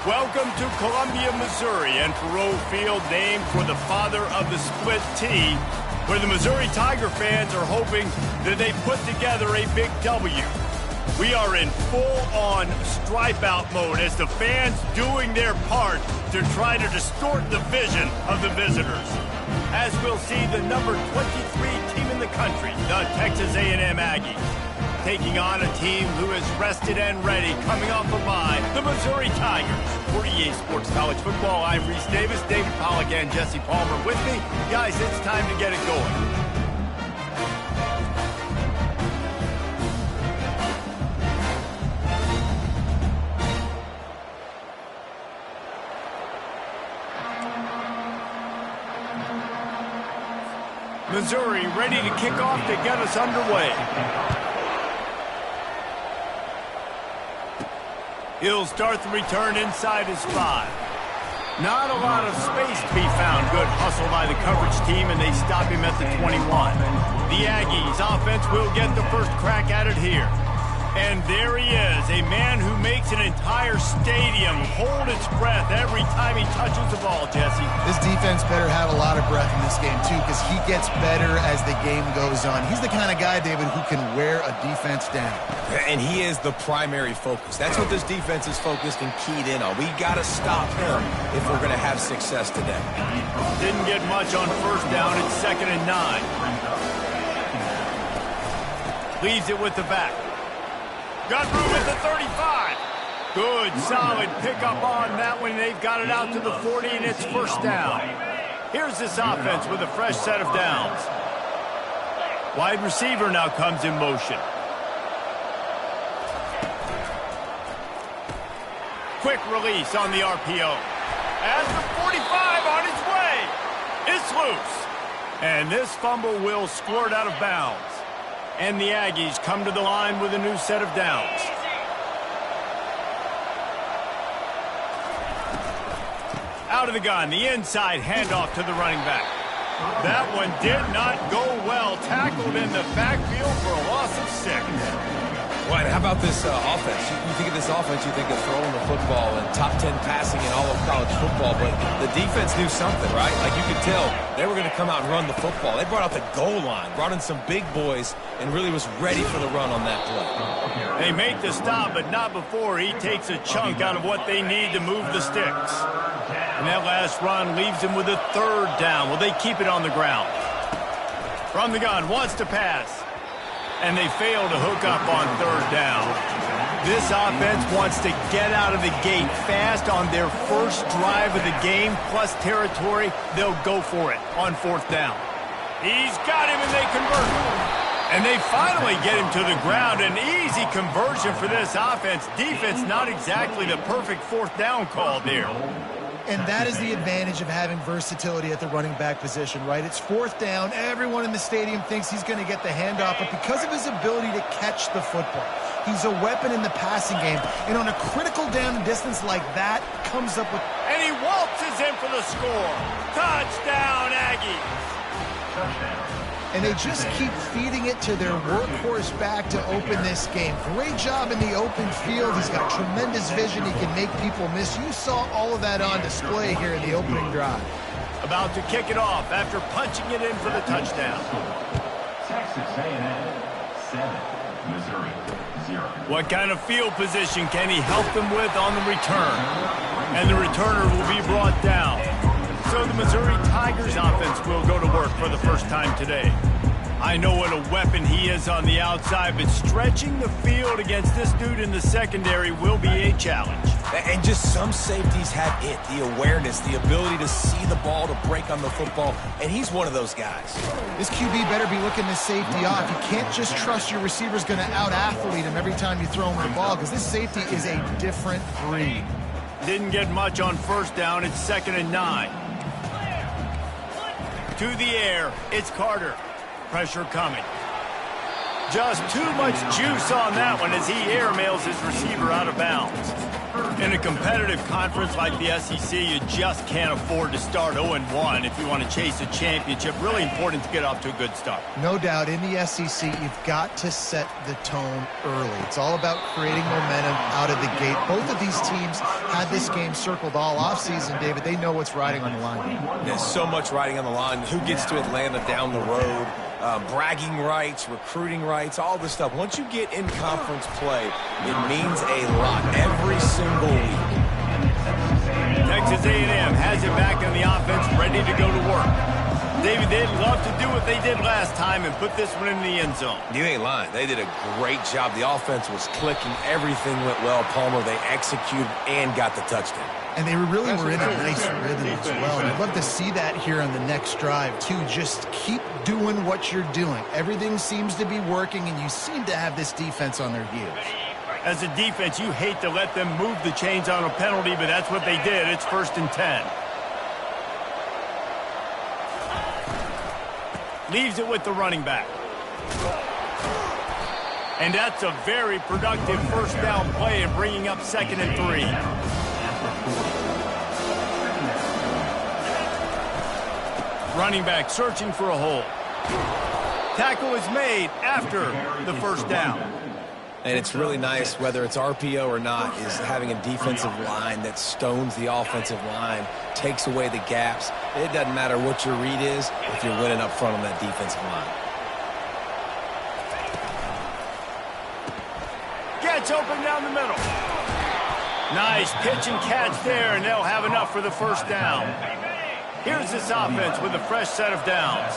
Welcome to Columbia, Missouri, and Faurot Field, named for the father of the split T, where the Missouri Tiger fans are hoping that they put together a big W. We are in full-on stripe-out mode as the fans doing their part to try to distort the vision of the visitors. As we'll see the number 23 team in the country, the Texas A&M Aggies, taking on a team who is rested and ready, coming off a bye, the Missouri Tigers. For EA Sports College Football, I'm Reese Davis, David Pollack, and Jesse Palmer with me. Guys, it's time to get it going. Missouri ready to kick off to get us underway. He'll start the return inside his 5. Not a lot of space to be found. Good hustle by the coverage team, and they stop him at the 21. The Aggies offense will get the first crack at it here. And there he is, a man who makes an entire stadium hold its breath every time he touches the ball, Jesse. This defense better have a lot of breath in this game, too, because he gets better as the game goes on. He's the kind of guy, David, who can wear a defense down. And he is the primary focus. That's what this defense is focused and keyed in on. We got to stop him if we're going to have success today. Didn't get much on first down. It's 2nd and 9. Leaves it with the back. Got room at the 35. Good, solid pickup on that one. They've got it out to the 40, and it's first down. Here's this offense with a fresh set of downs. Wide receiver now comes in motion. Quick release on the RPO. As the 45 on its way. It's loose. And this fumble will squirt out of bounds. And the Aggies come to the line with a new set of downs. Out of the gun, the inside handoff to the running back. That one did not go well. Tackled in the backfield for a loss of 6. Well, how about this offense? You think of this offense, you think of throwing the football and top 10 passing in all of college football, but the defense knew something, right? Like you could tell they were going to come out and run the football. They brought out the goal line, brought in some big boys, and really was ready for the run on that play. They make the stop, but not before he takes a chunk out of what they need to move the sticks. And that last run leaves him with a 3rd down. Will they keep it on the ground? From the gun, wants to pass. And they fail to hook up on 3rd down. This offense wants to get out of the gate fast on their first drive of the game, plus territory. They'll go for it on 4th down. He's got him, and they convert. And they finally get him to the ground. An easy conversion for this offense. Defense, not exactly the perfect 4th down call there. And that is the advantage of having versatility at the running back position, right? It's 4th down. Everyone in the stadium thinks he's going to get the handoff, but because of his ability to catch the football, he's a weapon in the passing game. And on a critical down and distance like that, comes up with... And he waltzes in for the score. Touchdown, Aggies. Touchdown. And they just keep feeding it to their workhorse back to open this game. Great job in the open field. He's got tremendous vision. He can make people miss. You saw all of that on display here in the opening drive. About to kick it off after punching it in for the touchdown. Texas A&M 7, Missouri 0. What kind of field position can he help them with on the return? And the returner will be brought down. So the Missouri Tigers offense will go to work for the first time today. I know what a weapon he is on the outside, but stretching the field against this dude in the secondary will be a challenge. And just some safeties have it, the awareness, the ability to see the ball, to break on the football, and he's one of those guys. This QB better be looking this safety off. You can't just trust your receiver's going to out-athlete him every time you throw him the ball, because this safety is a different breed. Didn't get much on first down. It's 2nd and 9. To the air, it's Carter. Pressure coming. Just too much juice on that one as he airmails his receiver out of bounds. In a competitive conference like the SEC, you just can't afford to start 0-1 if you want to chase a championship. Really important to get off to a good start. No doubt, in the SEC, you've got to set the tone early. It's all about creating momentum out of the gate. Both of these teams had this game circled all offseason, David. They know what's riding on the line. There's so much riding on the line. Who gets to Atlanta down the road? Bragging rights, recruiting rights, all this stuff. Once you get in conference play, it means a lot every single week. Texas A&M has it back on the offense, ready to go to work. David, they'd love to do what they did last time and put this one in the end zone. You ain't lying. They did a great job. The offense was clicking. Everything went well. Palmer, they executed and got the touchdown. And they really were in a nice rhythm as well. And I'd love to see that here on the next drive, too. Just keep doing what you're doing. Everything seems to be working, and you seem to have this defense on their heels. As a defense, you hate to let them move the chains on a penalty, but that's what they did. It's 1st and 10. Leaves it with the running back. And that's a very productive first down play and bringing up 2nd and 3. Running back searching for a hole. Tackle is made after the first down. And it's really nice, whether it's RPO or not, is having a defensive line that stones the offensive line, takes away the gaps. It doesn't matter what your read is if you're winning up front on that defensive line. Gets open down the middle. Nice pitch and catch there, and they'll have enough for the first down. Here's this offense with a fresh set of downs.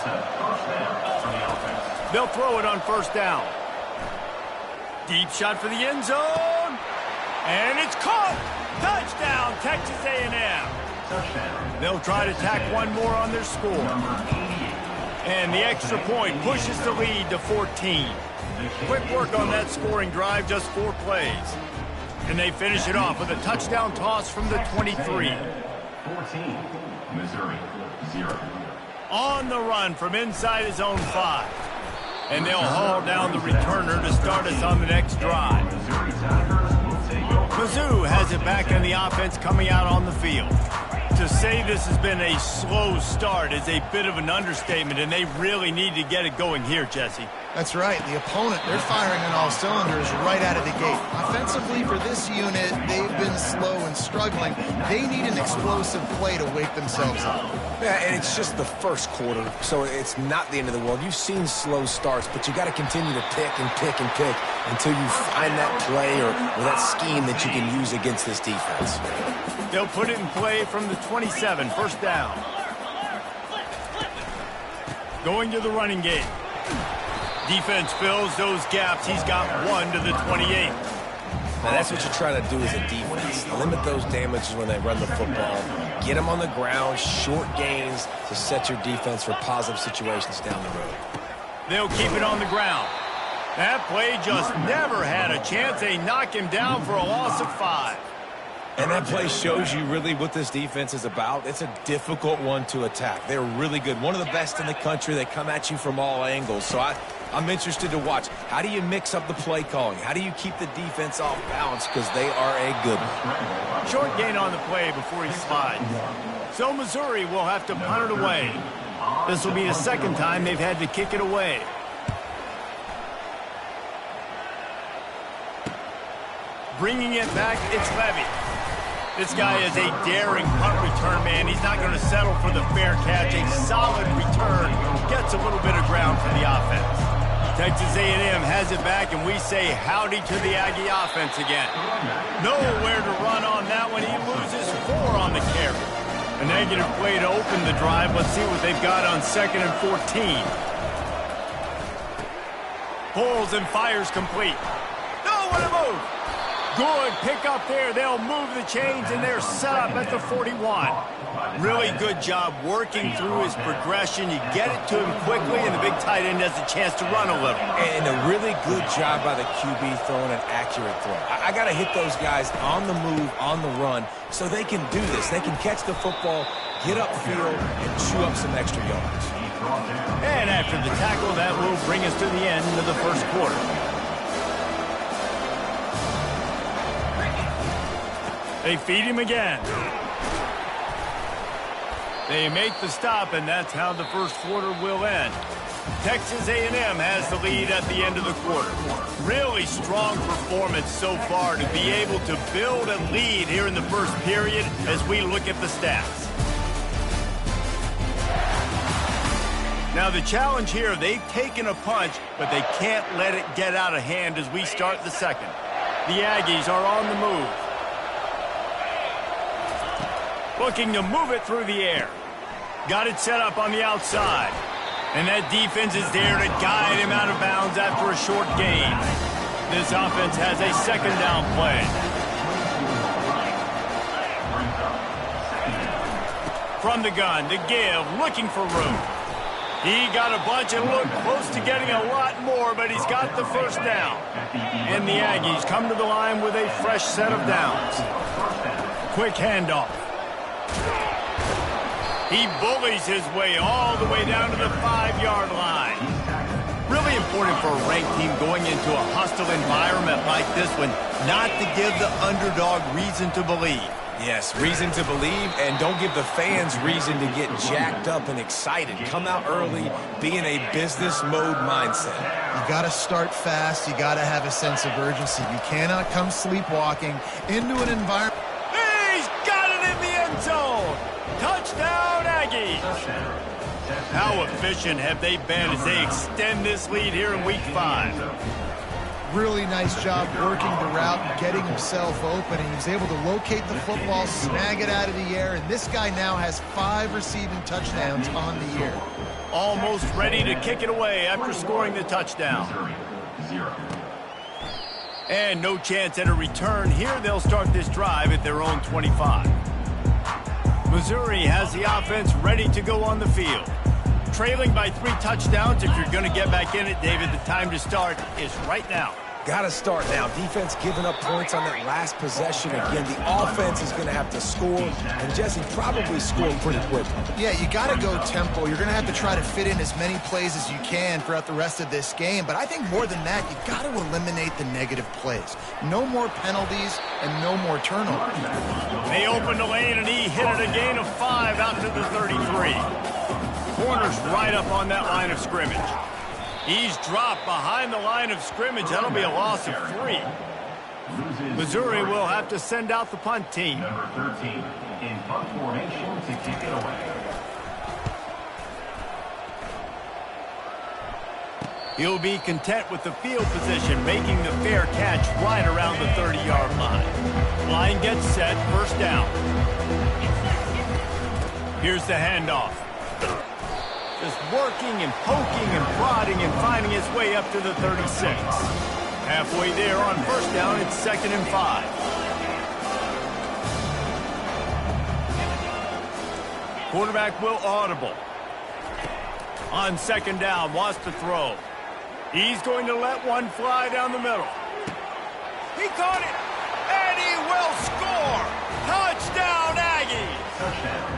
They'll throw it on first down. Deep shot for the end zone. And it's caught. Touchdown, Texas A&M. They'll try to tack one more on their score. And the extra point pushes the lead to 14. Quick work on that scoring drive, just 4 plays. And they finish it off with a touchdown toss from the 23. 14, Missouri, 0. On the run from inside his own 5. And they'll haul down the returner to start us on the next drive. Mizzou has it back on the offense coming out on the field. To say this has been a slow start is a bit of an understatement, and they really need to get it going here, Jesse. That's right. The opponent, they're firing on all cylinders right out of the gate. Offensively, for this unit, they've been slow and struggling. They need an explosive play to wake themselves up. Yeah, and it's just the first quarter, so it's not the end of the world. You've seen slow starts, but you got to continue to pick and pick and pick until you find that play or that scheme that you can use against this defense. They'll put it in play from the 27, first down. Going to the running game. Defense fills those gaps. He's got 1 to the 28. Now, that's what you try to do as a defense. Limit those damages when they run the football. Get them on the ground, short gains to set your defense for positive situations down the road. They'll keep it on the ground. That play just never had a chance. They knock him down for a loss of 5. And that play shows you really what this defense is about. It's a difficult one to attack. They're really good. One of the best in the country. They come at you from all angles. So I'm interested to watch. How do you mix up the play calling? How do you keep the defense off balance? Because they are a good one. Short gain on the play before he slides. So Missouri will have to punt it away. This will be the second time they've had to kick it away. Bringing it back, it's Levy. This guy is a daring punt return man. He's not going to settle for the fair catch. A solid return. Gets a little bit of ground for the offense. Texas A&M has it back, and we say howdy to the Aggie offense again. Nowhere to run on that one. He loses 4 on the carry. A negative play to open the drive. Let's see what they've got on 2nd and 14. Pulls and fires complete. No, what a move! Good pick up there. They'll move the chains, and they're set up at the 41. Really good job working through his progression. You get it to him quickly, and the big tight end has a chance to run a little. And a really good job by the QB throwing an accurate throw. I got to hit those guys on the move, on the run, so they can do this. They can catch the football, get upfield, and chew up some extra yards. And after the tackle, that will bring us to the end of the first quarter. They feed him again. They make the stop, and that's how the first quarter will end. Texas A&M has the lead at the end of the quarter. Really strong performance so far to be able to build a lead here in the first period as we look at the stats. Now the challenge here, they've taken a punch, but they can't let it get out of hand as we start the second. The Aggies are on the move. Looking to move it through the air. Got it set up on the outside. And that defense is there to guide him out of bounds after a short gain. This offense has a second down play. From the gun to give, looking for room. He got a bunch and looked close to getting a lot more, but he's got the first down. And the Aggies come to the line with a fresh set of downs. Quick handoff. He bullies his way all the way down to the 5-yard line. Really important for a ranked team going into a hostile environment like this one, not to give the underdog reason to believe. Yes, reason to believe, and don't give the fans reason to get jacked up and excited. Come out early, be in a business mode mindset. You got to start fast. You got to have a sense of urgency. You cannot come sleepwalking into an environment. He's got it in the end zone. Touchdown, Aggies. How efficient have they been as they extend this lead here in Week 5? Really nice job working the route and getting himself open. And he was able to locate the football, snag it out of the air, and this guy now has 5 receiving touchdowns on the year. Almost ready to kick it away after scoring the touchdown. And no chance at a return here. They'll start this drive at their own 25. Missouri has the offense ready to go on the field. Trailing by 3 touchdowns. If you're going to get back in it, David, the time to start is right now. Got to start now. Defense giving up points on that last possession. Again, the offense is going to have to score, and Jesse probably scored pretty quick. Yeah, you got to go tempo. You're going to have to try to fit in as many plays as you can throughout the rest of this game. But I think more than that, you got to eliminate the negative plays. No more penalties and no more turnovers. They opened the lane, and he hit it a gain of 5 out to the 33. Corner's right up on that line of scrimmage. He's dropped behind the line of scrimmage. That'll be a loss of 3. Missouri will have to send out the punt team. Number 13 in punt formation to kick it away. He'll be content with the field position, making the fair catch right around the 30-yard line. Line gets set, first down. Here's the handoff. Just working and poking and prodding and finding his way up to the 36. Halfway there on first down, it's 2nd and 5. Quarterback will audible. On 2nd down, wants to throw. He's going to let one fly down the middle. He caught it, and he will score. Touchdown, Aggies. Touchdown.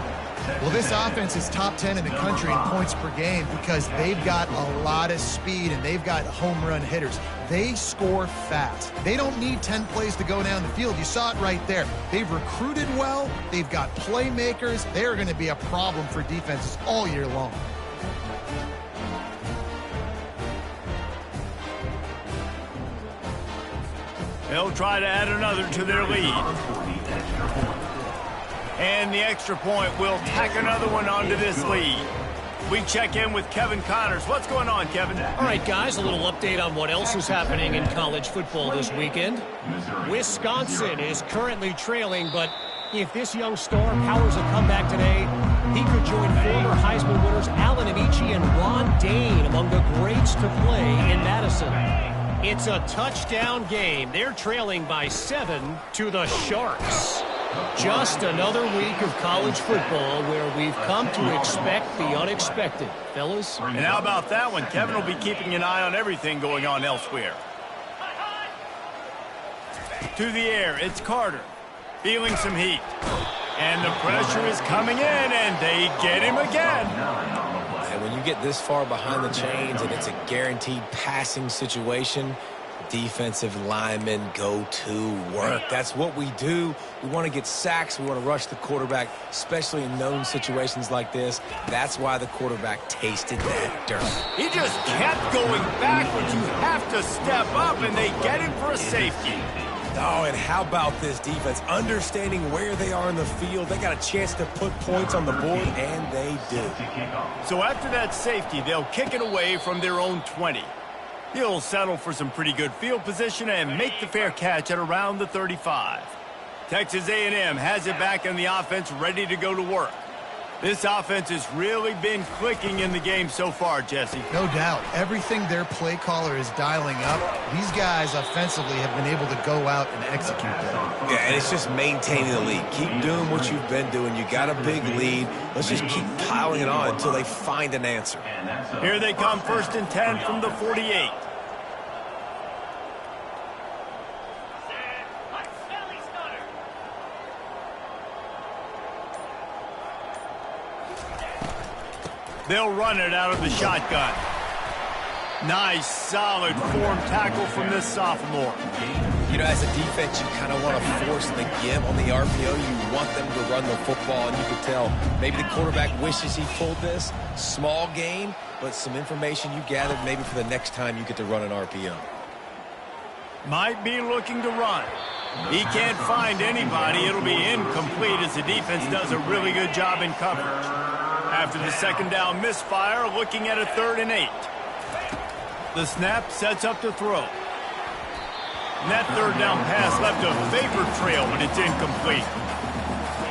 Well, this offense is top 10 in the country in points per game because they've got a lot of speed and they've got home run hitters. They score fast. They don't need 10 plays to go down the field. You saw it right there. They've recruited well. They've got playmakers. They're going to be a problem for defenses all year long. They'll try to add another to their lead. And the extra point will tack another one onto this lead. We check in with Kevin Connors. What's going on, Kevin? All right, guys, a little update on what else is happening in college football this weekend. Wisconsin is currently trailing, but if this young star powers a comeback today, he could join former Heisman winners Allen Amici and Ron Dane among the greats to play in Madison. It's a touchdown game. They're trailing by 7 to the Sharks. Just another week of college football where we've come to expect the unexpected. Fellas? And how about that one? Kevin will be keeping an eye on everything going on elsewhere. To the air, it's Carter. Feeling some heat. And the pressure is coming in, and they get him again. And when you get this far behind the chains and it's a guaranteed passing situation, defensive linemen go to work. That's what we do. We want to get sacks. We want to rush the quarterback, especially in known situations like this. That's why the quarterback tasted that dirt. He just kept going backwards. You have to step up, and they get him for a safety. Oh, and how about this defense? Understanding where they are in the field. They got a chance to put points on the board, and they do. So after that safety, they'll kick it away from their own 20. He'll settle for some pretty good field position and make the fair catch at around the 35. Texas A&M has it back in the offense, ready to go to work. This offense has really been clicking in the game so far, Jesse. No doubt. Everything their play caller is dialing up, these guys offensively have been able to go out and execute that. Yeah, and it's just maintaining the lead. Keep doing what you've been doing. You got a big lead. Let's just keep piling it on until they find an answer. Here they come, 1st and 10 from the 48. They'll run it out of the shotgun. Nice, solid form tackle from this sophomore. You know, as a defense, you kind of want to force the give on the RPO. You want them to run the football, and you can tell maybe the quarterback wishes he pulled this. Small gain, but some information you gathered maybe for the next time you get to run an RPO. Might be looking to run. He can't find anybody. It'll be incomplete as the defense does a really good job in coverage. After the second down misfire, looking at a 3rd and 8. The snap sets up to throw. And that 3rd down pass left a vapor trail, but it's incomplete.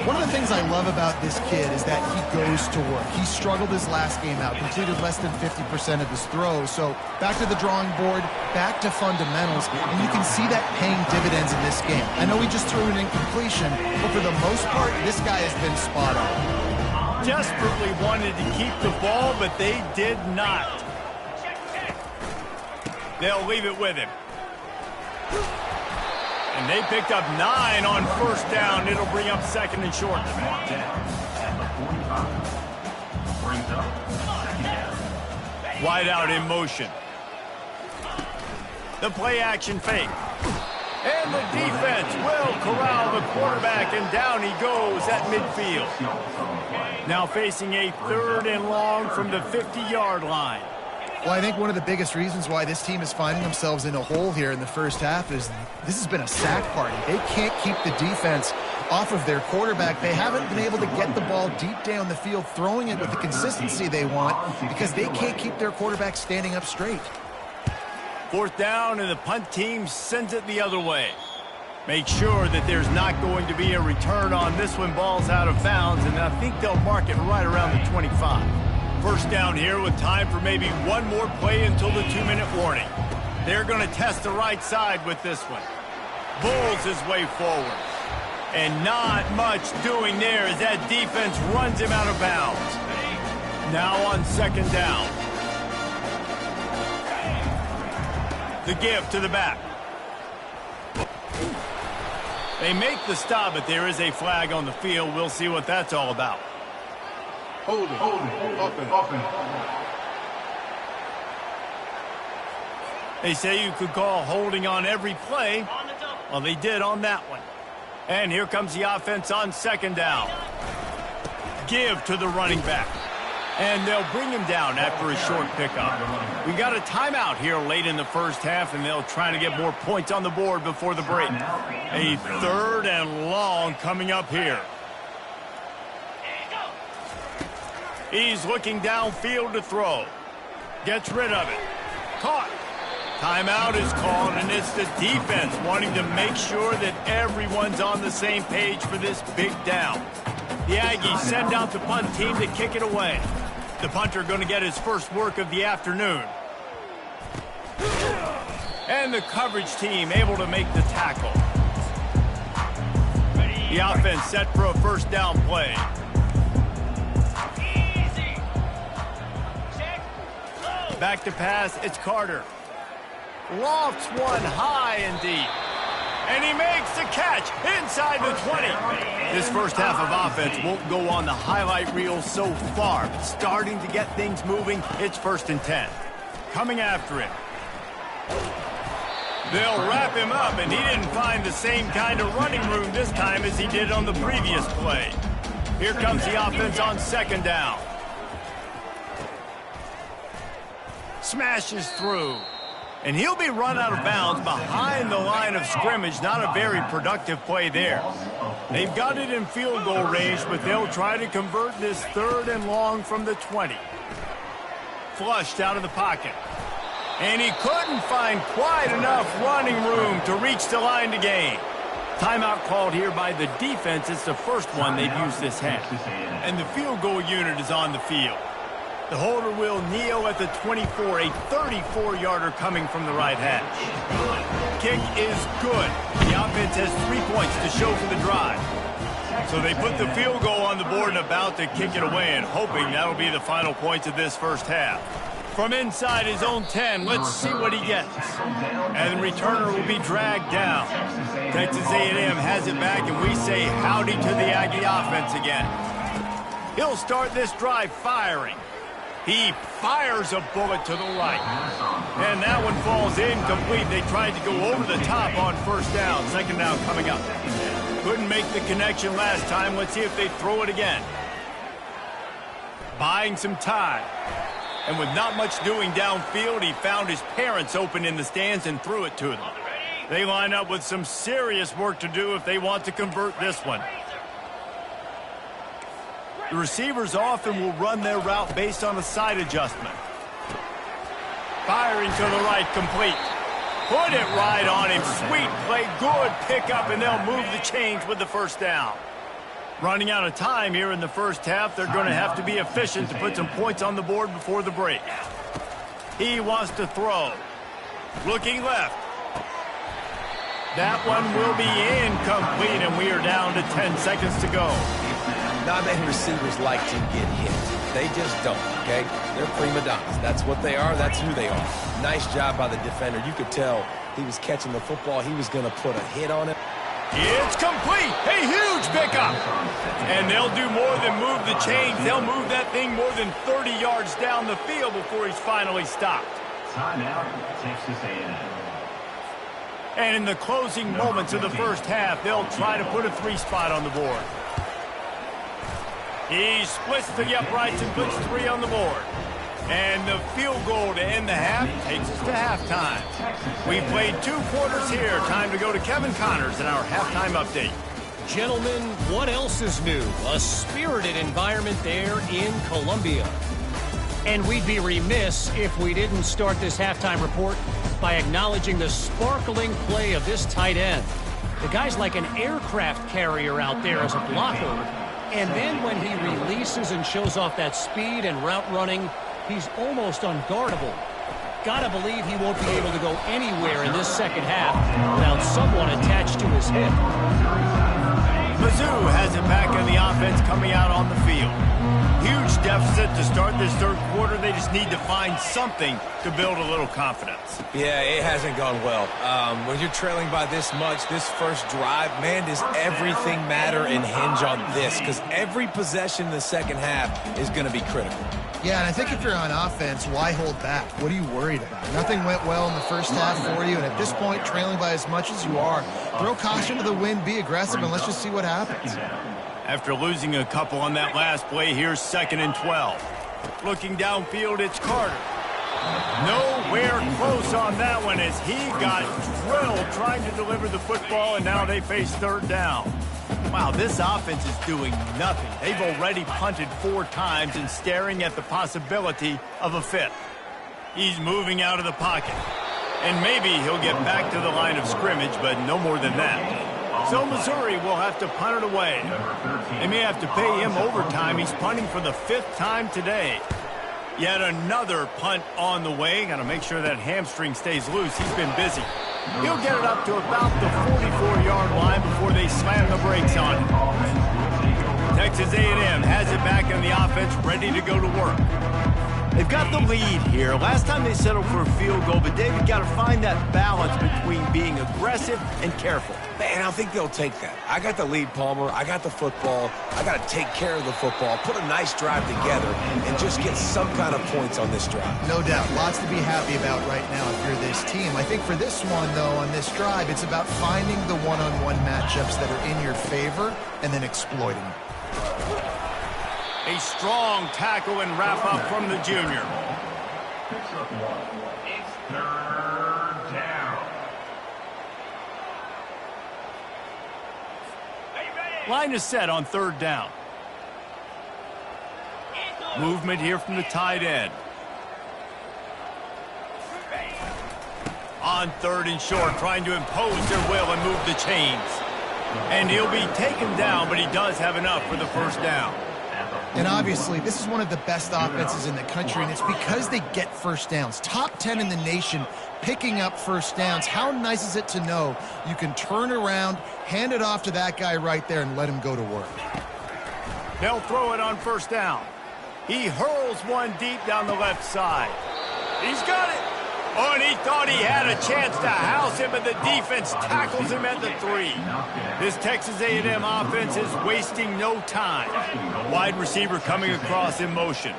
One of the things I love about this kid is that he goes to work. He struggled his last game out, completed less than 50% of his throws. So back to the drawing board, back to fundamentals, and you can see that paying dividends in this game. I know he just threw an incompletion, but for the most part, this guy has been spot on. Desperately wanted to keep the ball, but they did not. They'll leave it with him. And they picked up 9 on 1st down. It'll bring up 2nd and short. Wide out in motion. The play action fake. And the defense will corral the quarterback, and down he goes at midfield. Now facing a 3rd and long from the 50-yard line. Well, I think one of the biggest reasons why this team is finding themselves in a hole here in the first half is this has been a sack party. They can't keep the defense off of their quarterback. They haven't been able to get the ball deep down the field, throwing it with the consistency they want because they can't keep their quarterback standing up straight. 4th down, and the punt team sends it the other way. Make sure that there's not going to be a return on this one. Ball's out of bounds, and I think they'll mark it right around the 25. 1st down here with time for maybe one more play until the 2-minute warning. They're going to test the right side with this one. Bulls his way forward. And not much doing there as that defense runs him out of bounds. Now on 2nd down. The give to the back. They make the stop, but there is a flag on the field. We'll see what that's all about. Hold it. They say you could call holding on every play. Well, they did on that one. And here comes the offense on 2nd down. Give to the running back. And they'll bring him down after a short pickup. We got a timeout here late in the first half, and they'll try to get more points on the board before the break. A 3rd and long coming up here. He's looking downfield to throw. Gets rid of it. Caught. Timeout is called, and it's the defense wanting to make sure that everyone's on the same page for this big down. The Aggies send out the punt team to kick it away. The punter going to get his first work of the afternoon. And the coverage team able to make the tackle. The offense set for a 1st down play. Back to pass, it's Carter. Lofts one high and deep. And he makes the catch inside the 20. This first half of offense won't go on the highlight reel so far. But starting to get things moving, it's 1st and 10. Coming after him. They'll wrap him up, and he didn't find the same kind of running room this time as he did on the previous play. Here comes the offense on 2nd down. Smashes through. And he'll be run out of bounds behind the line of scrimmage. Not a very productive play there. They've got it in field goal range, but they'll try to convert this 3rd and long from the 20. Flushed out of the pocket. And he couldn't find quite enough running room to reach the line to gain. Timeout called here by the defense. It's the first one they've used this half. And the field goal unit is on the field. The holder will kneel at the 24, a 34-yarder coming from the right hash. Kick is good. The offense has 3 points to show for the drive. So they put the field goal on the board and about to kick it away, and hoping that'll be the final points of this first half. From inside his own 10, let's see what he gets. And the returner will be dragged down. Texas A&M has it back, and we say howdy to the Aggie offense again. He'll start this drive firing. He fires a bullet to the right. And that one falls incomplete. They tried to go over the top on 1st down. 2nd down coming up. Couldn't make the connection last time. Let's see if they throw it again. Buying some time. And with not much doing downfield, he found his parents open in the stands and threw it to them. They line up with some serious work to do if they want to convert this one. The receivers often will run their route based on a side adjustment. Firing to the right, complete. Put it right on him. Sweet play, good pickup, and they'll move the chains with the 1st down. Running out of time here in the first half, they're going to have to be efficient to put some points on the board before the break. He wants to throw. Looking left. That one will be incomplete, and we are down to 10 seconds to go. Not many receivers like to get hit. They just don't, okay? They're prima donnas. That's what they are. That's who they are. Nice job by the defender. You could tell he was catching the football. He was going to put a hit on it. It's complete. A huge pickup. And they'll do more than move the chains. They'll move that thing more than 30 yards down the field before he's finally stopped. Timeout, Texas A&M. And in the closing moments of the first half, they'll try to put a 3 spot on the board. He splits to the uprights and puts 3 on the board. And the field goal to end the half takes us to halftime. We've played 2 quarters here. Time to go to Kevin Connors in our halftime update. Gentlemen, what else is new? A spirited environment there in Columbia. And we'd be remiss if we didn't start this halftime report by acknowledging the sparkling play of this tight end. The guy's like an aircraft carrier out there as a blocker. And then when he releases and shows off that speed and route running, he's almost unguardable. Gotta believe he won't be able to go anywhere in this second half without someone attached to his hip. Mizzou has it back in the offense coming out on the field. Huge deficit to start this third quarter. They just need to find something to build a little confidence. Yeah, it hasn't gone well. When you're trailing by this much, this first drive, man, does everything matter and hinge on this? Because every possession in the second half is going to be critical. Yeah, and I think if you're on offense, why hold back? What are you worried about? Nothing went well in the first half for you, and at this point, trailing by as much as you are, throw caution to the wind, be aggressive, and let's just see what happens. After losing a couple on that last play, here's 2nd and 12. Looking downfield, it's Carter. Nowhere close on that one as he got drilled trying to deliver the football, and now they face 3rd down. Wow, this offense is doing nothing. They've already punted 4 times and staring at the possibility of a 5th. He's moving out of the pocket. And maybe he'll get back to the line of scrimmage, but no more than that. So Missouri will have to punt it away. They may have to pay him overtime. He's punting for the 5th time today. Yet another punt on the way. Got to make sure that hamstring stays loose. He's been busy. He'll get it up to about the 44-yard line before they slam the brakes on him. Texas A&M has it back in the offense, ready to go to work. They've got the lead here. Last time they settled for a field goal, but David got to find that balance between being aggressive and careful. Man, I think they'll take that. I got the lead, Palmer. I got the football. I got to take care of the football, put a nice drive together, and just get some kind of points on this drive. No doubt. Lots to be happy about right now if you're this team. I think for this one, though, on this drive, it's about finding the one-on-one matchups that are in your favor and then exploiting them. A strong tackle and wrap-up from the junior. It's third down. Line is set on third down. Movement here from the tight end. On third and short, trying to impose their will and move the chains. And he'll be taken down, but he does have enough for the first down. And obviously, this is one of the best offenses in the country, and it's because they get first downs. Top 10 in the nation picking up first downs. How nice is it to know you can turn around, hand it off to that guy right there, and let him go to work? They'll throw it on first down. He hurls one deep down the left side. He's got it. Oh, and he thought he had a chance to house him, but the defense tackles him at the 3. This Texas A&M offense is wasting no time. Wide receiver coming across in motion.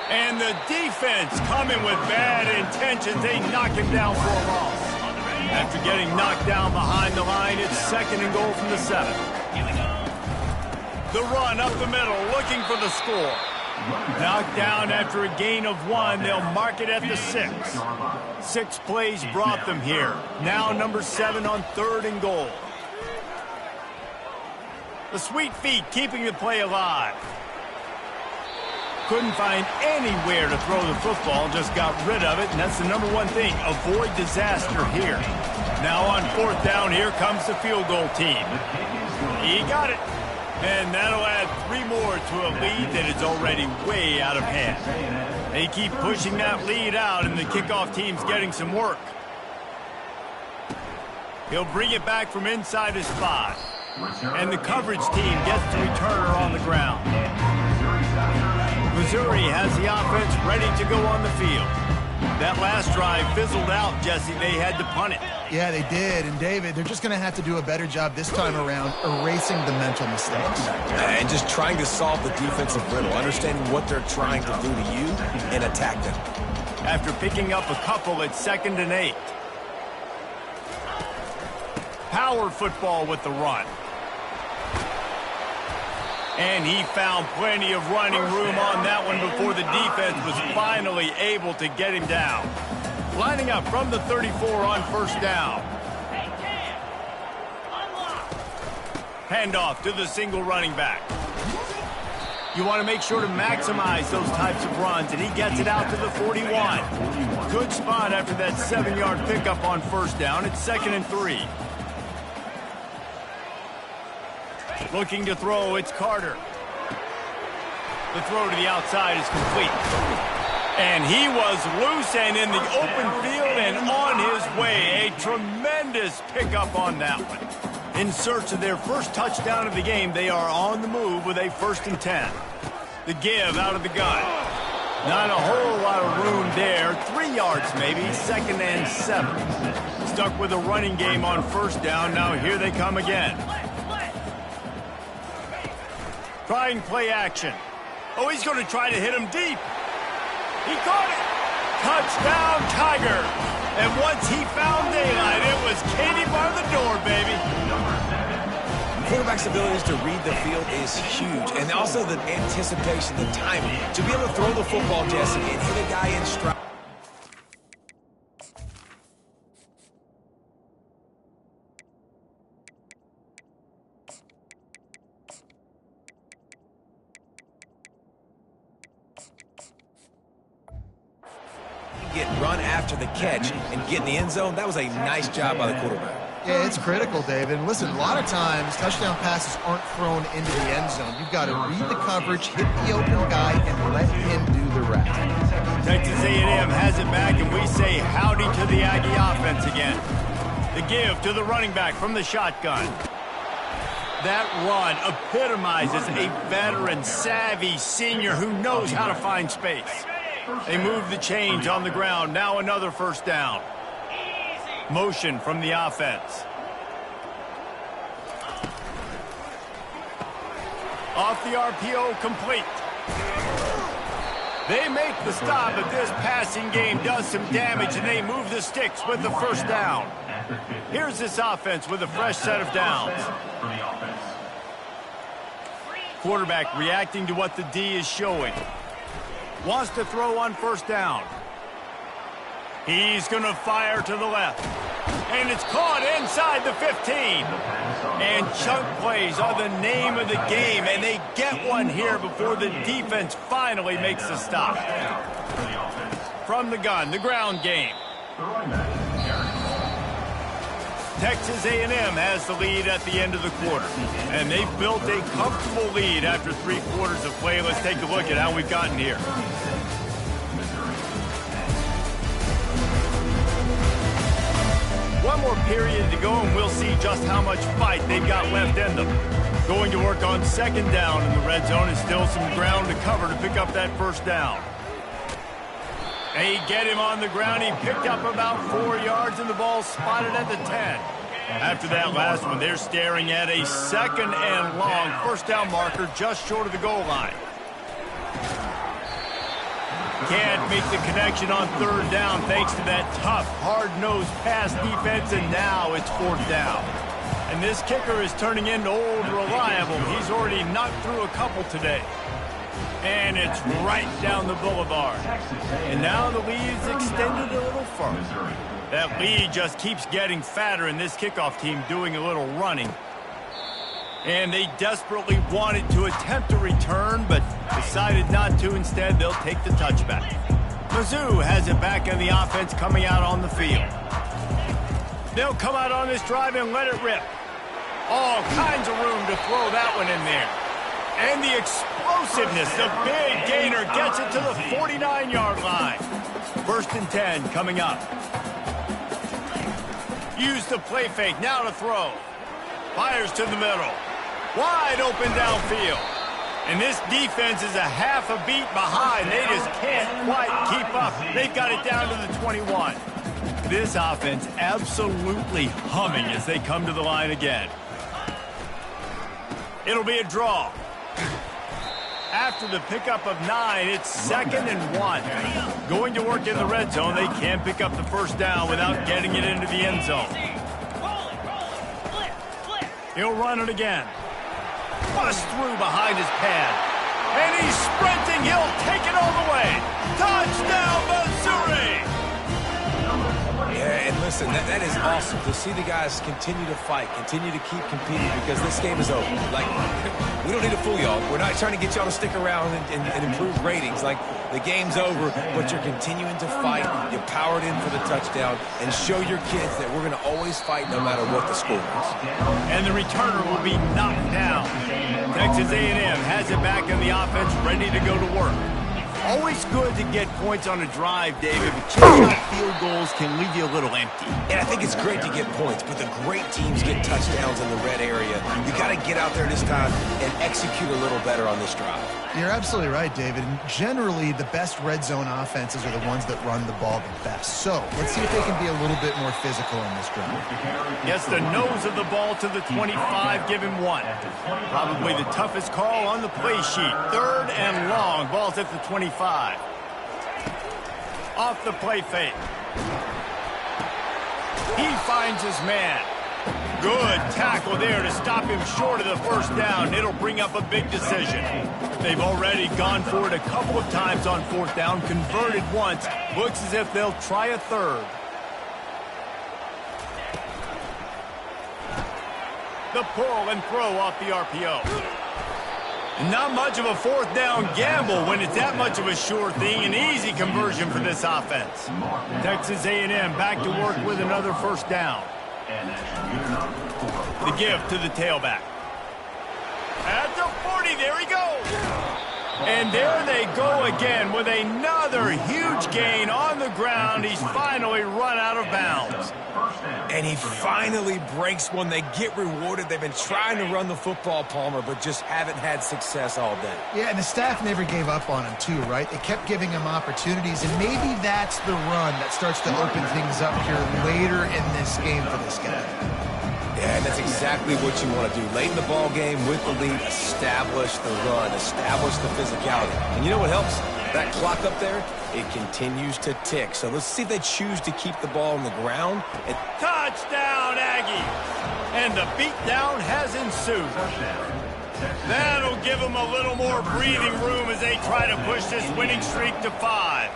And the defense coming with bad intentions. They knock him down for a loss. After getting knocked down behind the line, it's second and goal from the 7. The run up the middle, looking for the score. Knocked down after a gain of 1. They'll mark it at the 6. 6 plays brought them here. Now number 7 on third and goal. The sweet feet keeping the play alive. Couldn't find anywhere to throw the football, just got rid of it, and that's the number one thing. Avoid disaster here. Now on fourth down, here comes the field goal team. He got it. And that'll add 3 more to a lead that is already way out of hand. They keep pushing that lead out, and the kickoff team's getting some work. He'll bring it back from inside his spot. And the coverage team gets the returner on the ground. Missouri has the offense ready to go on the field. That last drive fizzled out, Jesse. They had to punt it. Yeah, they did. And, David, they're just going to have to do a better job this time around erasing the mental mistakes. And just trying to solve the defensive riddle, understanding what they're trying to do to you and attack them. After picking up a couple, it's 2nd and 8. Power football with the run. And he found plenty of running room on that one before the defense was finally able to get him down. Lining up from the 34 on first down. Handoff to the single running back. You want to make sure to maximize those types of runs, and he gets it out to the 41. Good spot after that 7-yard pickup on first down. It's 2nd and 3. Looking to throw, it's Carter. The throw to the outside is complete. And he was loose and in the open field and on his way. A tremendous pickup on that one. In search of their first touchdown of the game, they are on the move with a 1st and 10. The give out of the gun. Not a whole lot of room there. 3 yards maybe, 2nd and 7. Stuck with a running game on first down. Now here they come again. Trying play action. Oh, he's going to try to hit him deep. He caught it. Touchdown, Tiger. And once he found daylight, it was Katie bar the door, baby. Quarterback's abilities to read the field is huge. And also the anticipation, the timing. To be able to throw the football, Jesse, and hit a guy in stride. Run after the catch and get in the end zone. That was a nice job by the quarterback. Yeah, it's critical, David. Listen, a lot of times touchdown passes aren't thrown into the end zone. You've got to read the coverage, hit the open guy, and let him do the rest. Texas A&M has it back, and we say howdy to the Aggie offense again. The give to the running back from the shotgun. That run epitomizes a veteran, savvy senior who knows how to find space. They move the chains on the ground. Now another first down. Motion from the offense. Off the RPO, complete. They make the stop, but this passing game does some damage, and they move the sticks with the first down. Here's this offense with a fresh set of downs. Quarterback reacting to what the D is showing. Wants to throw on first down. He's going to fire to the left. And it's caught inside the 15. And chunk plays are the name of the game, and they get one here before the defense finally makes the stop. From the gun, the ground game. Texas A&M has the lead at the end of the quarter. And they've built a comfortable lead after 3 quarters of play. Let's take a look at how we've gotten here. One more period to go, and we'll see just how much fight they've got left in them. Going to work on second down in the red zone, and still some ground to cover to pick up that first down. They get him on the ground. He picked up about 4 yards, and the ball spotted at the 10. After that last one, they're staring at a second and long first down marker just short of the goal line. Can't make the connection on third down thanks to that tough, hard-nosed pass defense, and now it's fourth down. And this kicker is turning into old reliable. He's already knocked through a couple today. And it's right down the boulevard. And now the lead's extended a little further. That lead just keeps getting fatter, and this kickoff team doing a little running. And they desperately wanted to attempt a return, but decided not to. Instead, they'll take the touchback. Mizzou has it back in the offense coming out on the field. They'll come out on this drive and let it rip. All kinds of room to throw that one in there. And the explosiveness, the big gainer gets it to the 49-yard line. First and 10 coming up. Use the play fake, now to throw. Fires to the middle. Wide open downfield. And this defense is a half a beat behind. They just can't quite keep up. They've got it down to the 21. This offense absolutely humming as they come to the line again. It'll be a draw. After the pickup of 9, it's 2nd and 1. Going to work in the red zone. They can't pick up the first down without getting it into the end zone. He'll run it again. Bust through behind his pad. And he's sprinting. He'll take it all the way. Touchdown, Missouri! Yeah, and listen, that is awesome to see the guys continue to fight, continue to keep competing, because this game is over. Like, we don't need to fool y'all. We're not trying to get y'all to stick around and improve ratings. Like, the game's over, but you're continuing to fight. You powered in for the touchdown, and show your kids that we're going to always fight no matter what the score is. And the returner will be knocked down. Texas A&M has it back in the offense, ready to go to work. Always good to get points on a drive, David, but chip shot field goals can leave you a little empty. And I think it's great to get points, but the great teams get touchdowns in the red area. You got to get out there this time and execute a little better on this drive. You're absolutely right, David. And generally, the best red zone offenses are the ones that run the ball the best. So let's see if they can be a little bit more physical in this drive. Gets the nose of the ball to the 25, give him 1. Probably the toughest call on the play sheet. 3rd and long, ball's at the 25. Off the play fake. He finds his man. Good tackle there to stop him short of the first down. It'll bring up a big decision. They've already gone for it a couple of times on 4th down, converted once. Looks as if they'll try a 3rd. The pull and throw off the RPO. Not much of a 4th down gamble when it's that much of a sure thing. An easy conversion for this offense. Texas A&M back to work with another first down. The give to the tailback. At the 40, there he goes. And there they go again with another huge gain on the ground. He's finally run out of bounds. And he finally breaks one. They get rewarded. They've been trying to run the football, Palmer, but just haven't had success all day. Yeah, and the staff never gave up on him, too, right? They kept giving him opportunities, and maybe that's the run that starts to open things up here later in this game for this guy. Yeah, and that's exactly what you want to do. Late in the ball game with the lead, establish the run, establish the physicality. And you know what helps? That clock up there, it continues to tick. So let's see if they choose to keep the ball on the ground. Touchdown, Aggie! And the beatdown has ensued. That'll give them a little more breathing room as they try to push this winning streak to 5.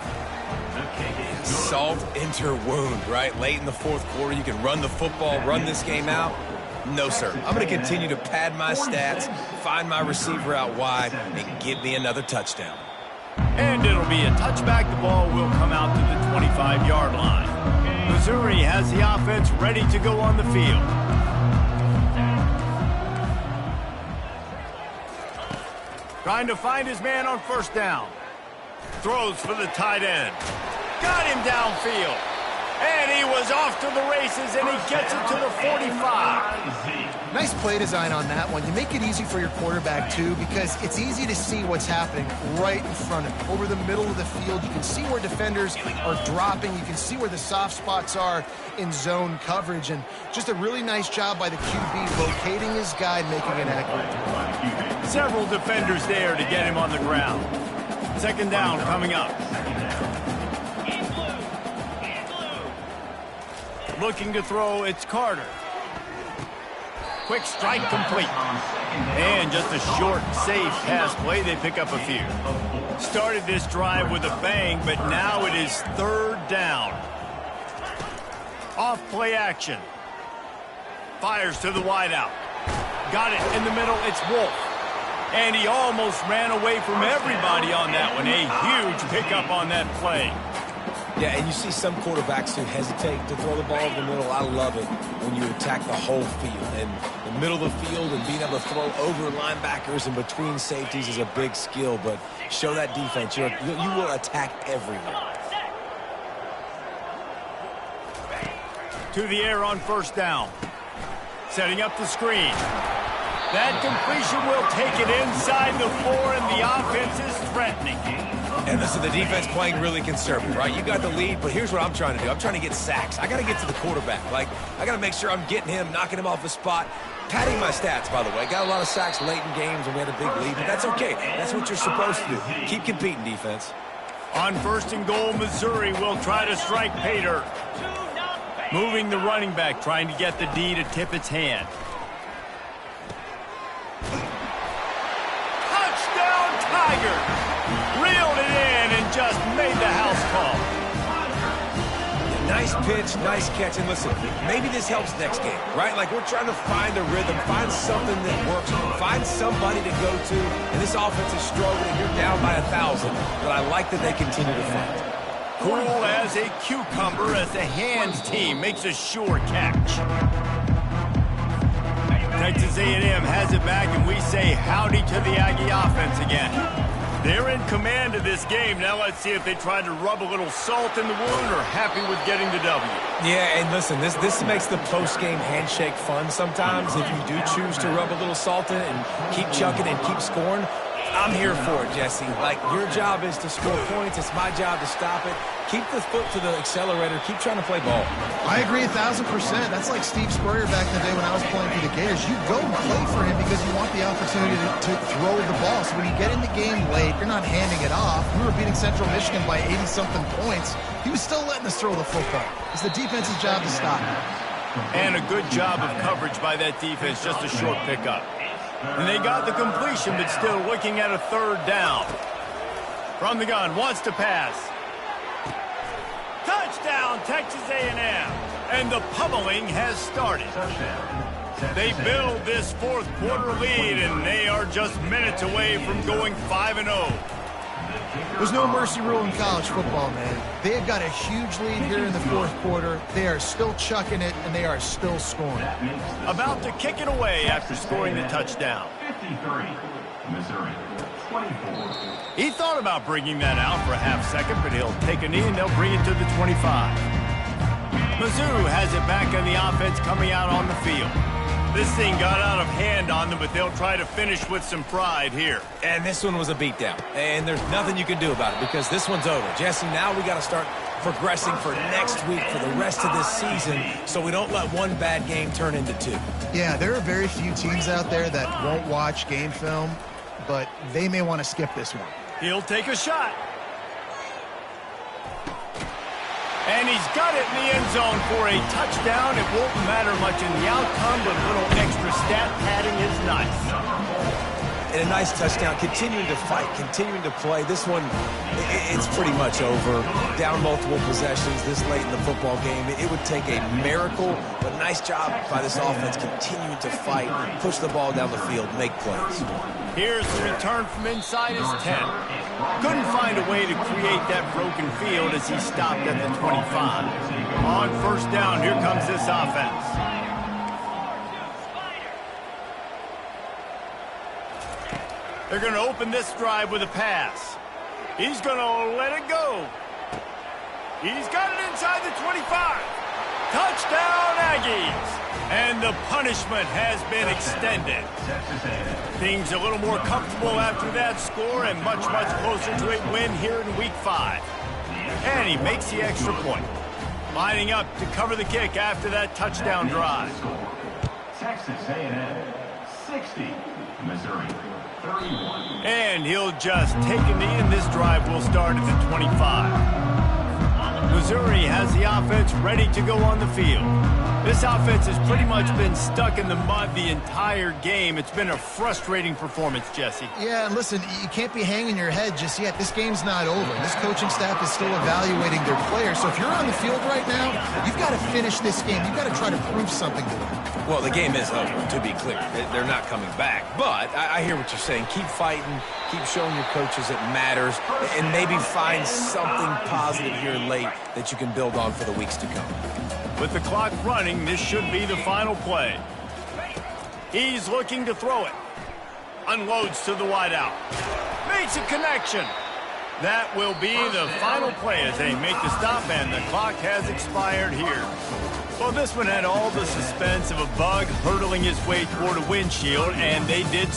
Salt into wound, right? Late in the fourth quarter, you can run the football, run this game out. No, sir. I'm going to continue to pad my stats, find my receiver out wide, and give me another touchdown. And it'll be a touchback. The ball will come out to the 25-yard line. Missouri has the offense ready to go on the field. Trying to find his man on first down. Throws for the tight end. Got him downfield. And he was off to the races, and he gets it to the 45. Nice play design on that one. You make it easy for your quarterback, too, because it's easy to see what's happening right in front of you. Over the middle of the field, you can see where defenders are dropping. You can see where the soft spots are in zone coverage. And just a really nice job by the QB locating his guy and making it accurate. Several defenders there to get him on the ground. Second down coming up. Looking to throw, it's Carter. Quick strike complete. And just a short, safe pass play. They pick up a few. Started this drive with a bang, but now it is third down. Off play action. Fires to the wideout. Got it in the middle. It's Wolf. And he almost ran away from everybody on that one. A huge pickup on that play. Yeah, and you see some quarterbacks who hesitate to throw the ball in the middle. I love it when you attack the whole field. And the middle of the field and being able to throw over linebackers and between safeties is a big skill. But show that defense. You will attack everywhere. To the air on first down. Setting up the screen. That completion will take it inside the 4, and the offense is threatening. And listen, the defense playing really conservative, right? You got the lead, but here's what I'm trying to do. I'm trying to get sacks. I got to get to the quarterback. Like, I got to make sure I'm getting him, knocking him off the spot. Padding my stats, by the way. Got a lot of sacks late in games when we had a big lead, but that's okay. That's what you're supposed to do. Keep competing, defense. On first and goal, Missouri will try to strike Pater. Moving the running back, trying to get the D to tip its hand. Touchdown, Tigers! Reeled it in and just made the house call. Nice pitch, nice catch. And listen, maybe this helps next game, right? Like, we're trying to find a rhythm, find something that works, find somebody to go to. And this offense is struggling. You're down by 1,000. But I like that they continue to fight. Cool as a cucumber as the hands team makes a sure catch. Texas A&M has it back, and we say howdy to the Aggie offense again. They're in command of this game. Now let's see if they try to rub a little salt in the wound or happy with getting the W. Yeah, and listen, this makes the post-game handshake fun sometimes. If you do choose to rub a little salt in it and keep chucking and keep scoring, I'm here for it, Jesse. Like, your job is to score points. It's my job to stop it. Keep the foot to the accelerator. Keep trying to play ball. I agree 1,000%. That's like Steve Spurrier back in the day when I was playing for the Gators. You go and play for him because you want the opportunity to throw the ball. So when you get in the game late, you're not handing it off. We were beating Central Michigan by 80-something points. He was still letting us throw the football. It's the defense's job to stop it. And a good job of coverage by that defense. Just a short pickup. And they got the completion, but still looking at a third down. From the gun, wants to pass. Touchdown, Texas A&M. And the pummeling has started. They build this fourth quarter lead, and they are just minutes away from going 5-0. There's no mercy rule in college football, man. They've got a huge lead here in the fourth quarter. They are still chucking it, and they are still scoring. About to kick it away after scoring the touchdown. 53, Missouri. He thought about bringing that out for a half second, but he'll take a knee and they'll bring it to the 25. Mizzou has it back on the offense coming out on the field. This thing got out of hand on them, but they'll try to finish with some pride here. And this one was a beatdown. And there's nothing you can do about it because this one's over. Jesse, now we got to start progressing for next week for the rest of this season so we don't let one bad game turn into two. Yeah, there are very few teams out there that won't watch game film, but they may want to skip this one. He'll take a shot. And he's got it in the end zone for a touchdown. It won't matter much in the outcome, but a little extra stat padding is nice. And a nice touchdown, continuing to fight, continuing to play. This one, it's pretty much over. Down multiple possessions this late in the football game. It would take a miracle, but nice job by this offense continuing to fight, push the ball down the field, make plays. Here's the return from inside his 10. Couldn't find a way to create that broken field as he stopped at the 25. On first down, here comes this offense. They're going to open this drive with a pass. He's going to let it go. He's got it inside the 25. Touchdown, Aggies. And the punishment has been extended. Things a little more comfortable after that score and much, much closer to a win here in Week 5. And he makes the extra point. Lining up to cover the kick after that touchdown drive. Texas A&M 60, Missouri 31. And he'll just take a knee, and this drive will start at the 25. Missouri has the offense ready to go on the field. This offense has pretty much been stuck in the mud the entire game. It's been a frustrating performance, Jesse. Yeah, and listen, you can't be hanging your head just yet. This game's not over. This coaching staff is still evaluating their players. So if you're on the field right now, you've got to finish this game. You've got to try to prove something to them. Well, the game is over, to be clear. They're not coming back. But I hear what you're saying. Keep fighting. Keep showing your coaches it matters. And maybe find something positive here late that you can build on for the weeks to come. With the clock running, this should be the final play. He's looking to throw it. Unloads to the wideout. Makes a connection. That will be the final play as they make the stop, and the clock has expired here. Well, this one had all the suspense of a bug hurtling his way toward a windshield, and they did.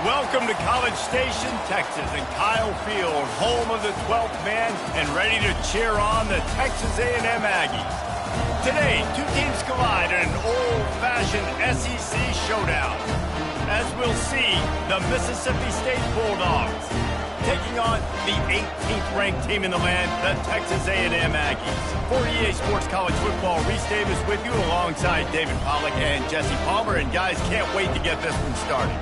Welcome to College Station, Texas, and Kyle Field, home of the 12th man, and ready to cheer on the Texas A&M Aggies. Today, two teams collide in an old-fashioned SEC showdown. As we'll see, the Mississippi State Bulldogs taking on the 18th-ranked team in the land, the Texas A&M Aggies. For EA Sports College Football, Reese Davis with you alongside David Pollack and Jesse Palmer. And guys, can't wait to get this one started.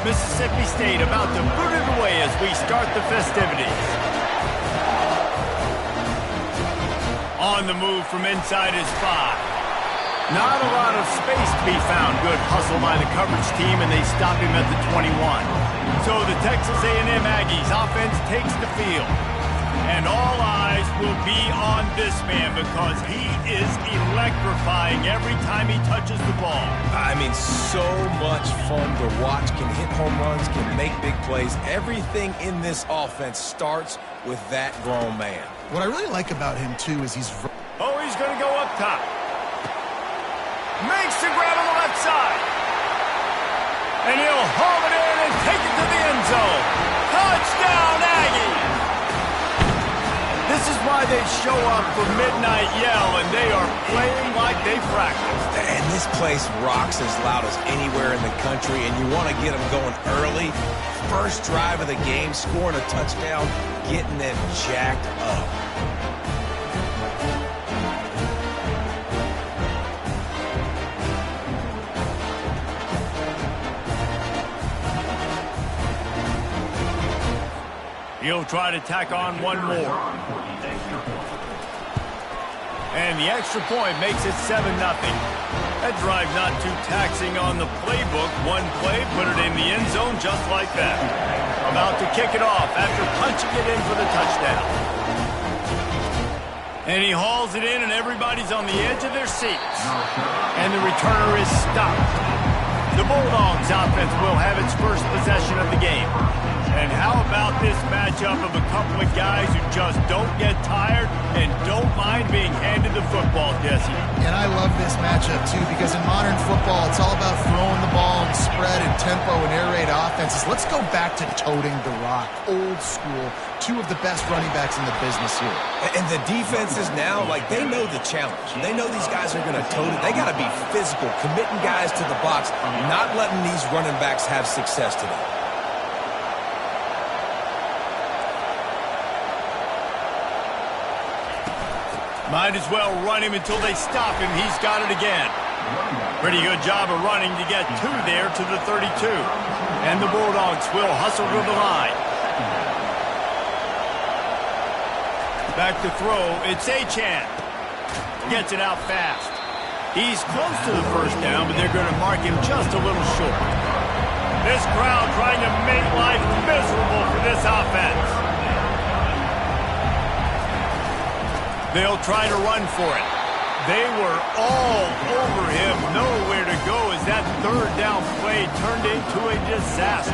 Mississippi State about to boot it away as we start the festivities. On the move from inside his 5. Not a lot of space to be found. Good hustle by the coverage team, and they stop him at the 21. So the Texas A&M Aggies offense takes the field. And all eyes will be on this man because he is electrifying every time he touches the ball. I mean, so much fun to watch. Can hit home runs, can make big plays. Everything in this offense starts with that grown man. What I really like about him, too, is he's going to go up top. Makes the grab on the left side. And he'll haul it in and take it to the end zone. Touchdown, Aggies! This is why they show up for Midnight Yell, and they are playing like they practiced. And this place rocks as loud as anywhere in the country, and you want to get them going early. First drive of the game, scoring a touchdown, getting them jacked up. He'll try to tack on one more. And the extra point makes it 7-0. That drive not too taxing on the playbook. One play, put it in the end zone just like that. About to kick it off after punching it in for the touchdown. And he hauls it in, and everybody's on the edge of their seats. And the returner is stopped. The Bulldogs offense will have its first possession of the game. And how about this matchup of a couple of guys who just don't get tired and don't mind being handed the football, Jesse? And I love this matchup, too, because in modern football, it's all about throwing the ball and spread and tempo and air raid offenses. Let's go back to toting the rock. Old school. Two of the best running backs in the business here. And the defenses now, like, they know the challenge. They know these guys are going to tote it. They got to be physical, committing guys to the box, not letting these running backs have success today. Might as well run him until they stop him. He's got it again. Pretty good job of running to get 2 there to the 32. And the Bulldogs will hustle to the line. Back to throw. It's Achane. Gets it out fast. He's close to the first down, but they're going to mark him just a little short. This crowd trying to make life miserable for this offense. They'll try to run for it. They were all over him, nowhere to go as that third down play turned into a disaster.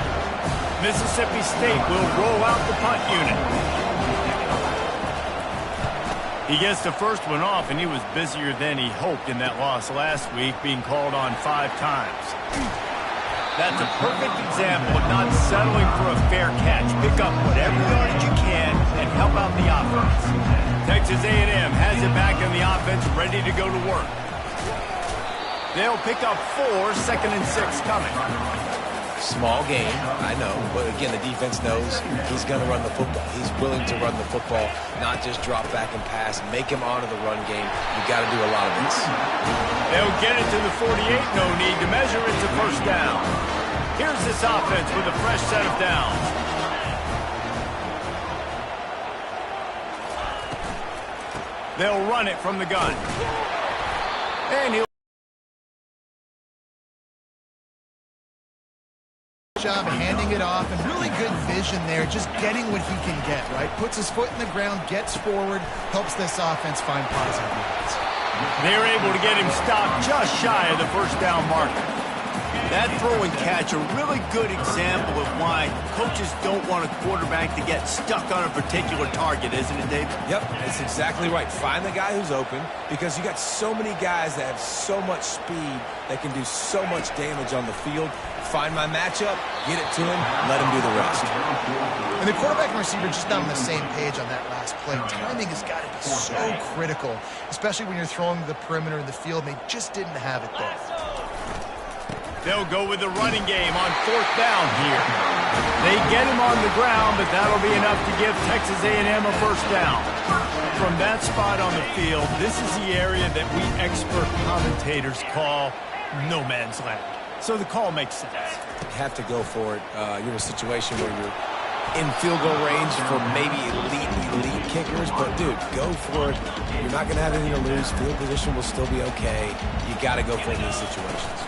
Mississippi State will roll out the punt unit. He gets the first one off, and he was busier than he hoped in that loss last week, being called on 5 times. That's a perfect example of not settling for a fair catch. Pick up whatever yardage you can and help out the offense. Texas A&M has it back in the offense, ready to go to work. They'll pick up 4, 2nd and 6 coming. Small game, I know, but again, the defense knows he's going to run the football. He's willing to run the football, not just drop back and pass, make him honor the run game. You've got to do a lot of this. They'll get it to the 48, no need to measure. It's a first down. Here's this offense with a fresh set of downs. They'll run it from the gun. And he'll job handing it off, and really good vision there, just getting what he can get, right? Puts his foot in the ground, gets forward, helps this offense find positive yards. They're able to get him stopped just shy of the first down marker. That throw and catch, a really good example of why coaches don't want a quarterback to get stuck on a particular target, isn't it, Dave? Yep, that's exactly right. Find the guy who's open, because you got so many guys that have so much speed that can do so much damage on the field. Find my matchup, get it to him, let him do the rest. And the quarterback and receiver just not on the same page on that last play. Timing has got to be so critical, especially when you're throwing the perimeter in the field. They just didn't have it there. They'll go with the running game on 4th down here. They get him on the ground, but that'll be enough to give Texas A&M a first down. From that spot on the field, this is the area that we expert commentators call no man's land. So the call makes sense. You have to go for it. You're in a situation where you're in field goal range for maybe elite kickers, but dude, go for it. You're not going to have anything to lose. Field position will still be okay. You got to go for it in these situations.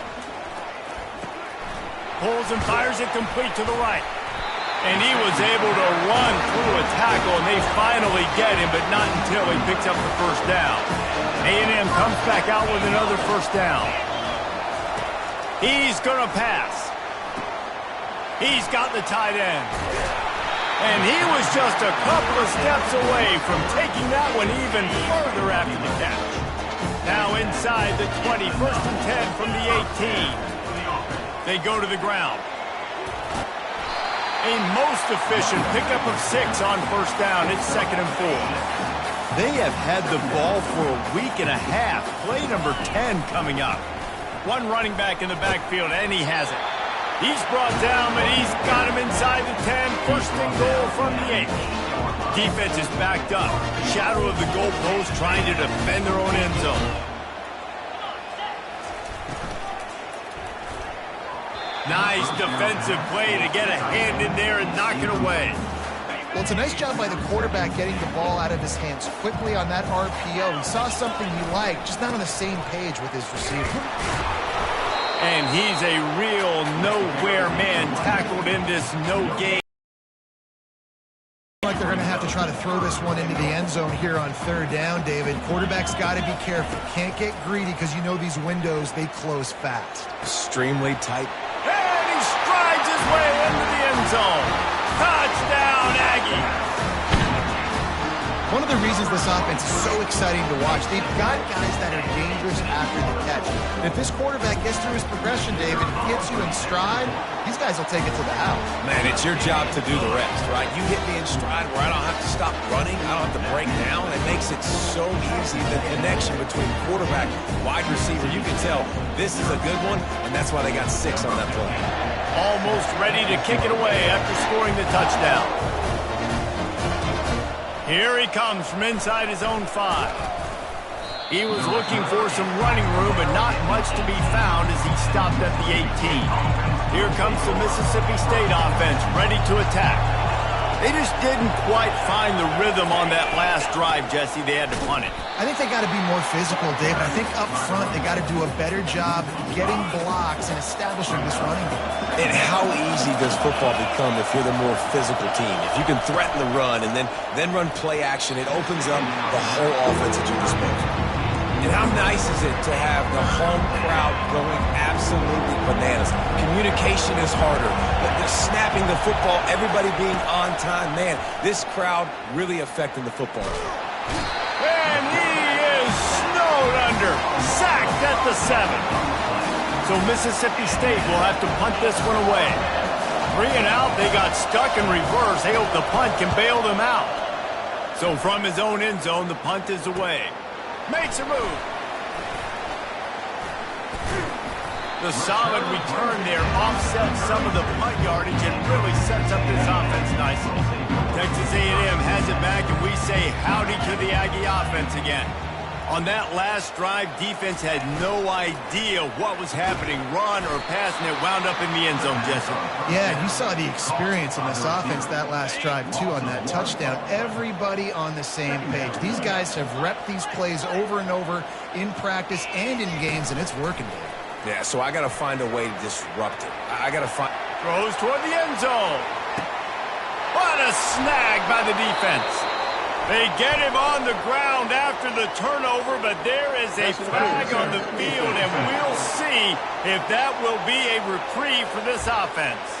Pulls and fires it complete to the right. And he was able to run through a tackle, and they finally get him, but not until he picks up the first down. A&M comes back out with another first down. He's going to pass. He's got the tight end. And he was just a couple of steps away from taking that one even further after the catch. Now inside the 20, 1st and 10 from the 18. They go to the ground. A most efficient pickup of 6 on first down. It's 2nd and 4. They have had the ball for a week and a half. Play number 10 coming up. One running back in the backfield, and he has it. He's brought down, but he's got him inside the 10. 1st and goal from the 8. Defense is backed up. Shadow of the goalpost trying to defend their own end zone. Nice defensive play to get a hand in there and knock it away. Well, it's a nice job by the quarterback getting the ball out of his hands quickly on that RPO. He saw something he liked, just not on the same page with his receiver. And he's a real nowhere man, tackled in this no game. Like they're going to have to try to throw this one into the end zone here on 3rd down, David. Quarterback's got to be careful. Can't get greedy because you know these windows, they close fast. Extremely tight. And he strides his way into the end zone. Touchdown, Aggie. One of the reasons this offense is so exciting to watch, they've got guys that are dangerous after the catch. And if this quarterback gets through his progression, David, and hits you in stride, these guys will take it to the house. Man, it's your job to do the rest, right? You hit me in stride where I don't have to stop running, I don't have to break down. It makes it so easy, the connection between quarterback and wide receiver. You can tell this is a good one, and that's why they got 6 on that play. Almost ready to kick it away after scoring the touchdown. Here he comes from inside his own 5. He was looking for some running room, but not much to be found as he stopped at the 18. Here comes the Mississippi State offense, ready to attack. They just didn't quite find the rhythm on that last drive, Jesse. They had to punt it. I think they got to be more physical, David. I think up front they got to do a better job getting blocks and establishing this running game. And how easy does football become if you're the more physical team? If you can threaten the run and then run play action, it opens up the whole offense at your disposal. And how nice is it to have the home crowd going absolutely bananas? Communication is harder. They're snapping the football, everybody being on time. Man, this crowd really affecting the football. And he is snowed under. Sacked at the 7. So Mississippi State will have to punt this one away. 3 and out, they got stuck in reverse. They hope the punt can bail them out. So from his own end zone, the punt is away. Makes a move. The solid return there offsets some of the punt yardage and really sets up this offense nicely. Texas A&M has it back, and we say howdy to the Aggie offense again. On that last drive, defense had no idea what was happening, run or pass, and it wound up in the end zone, Jesse. Yeah, you saw the experience in this offense that last drive, too, on that touchdown. Everybody on the same page. These guys have repped these plays over and over in practice and in games, and it's working, Dave. Yeah, so I got to find a way to disrupt it. I got to find... Throws toward the end zone. What a snag by the defense. They get him on the ground after the turnover, but there is a flag on the field, and we'll see if that will be a reprieve for this offense.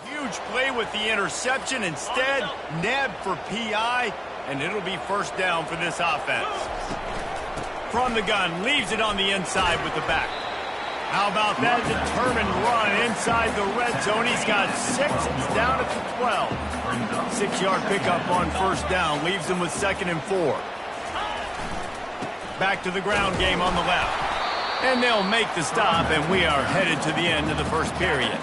Huge play with the interception. Instead, nabbed for PI, and it'll be first down for this offense. From the gun, leaves it on the inside with the back. How about that determined run inside the red zone? He's got 6. It's down at the 12. 6-yard pickup on first down. Leaves him with 2nd and 4. Back to the ground game on the left. And they'll make the stop, and we are headed to the end of the first period.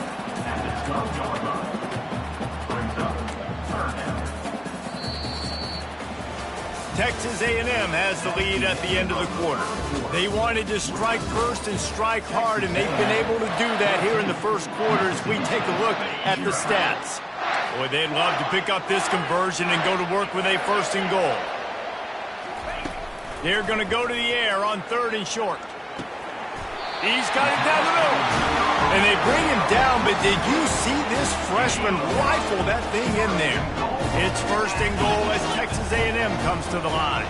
Texas A&M has the lead at the end of the quarter. They wanted to strike first and strike hard, and they've been able to do that here in the first quarter as we take a look at the stats. Boy, they'd love to pick up this conversion and go to work with a 1st and goal. They're going to go to the air on 3rd and short. He's got it down the middle. And they bring him down, but did you see this freshman rifle that thing in there? It's 1st and goal as Texas A&M comes to the line.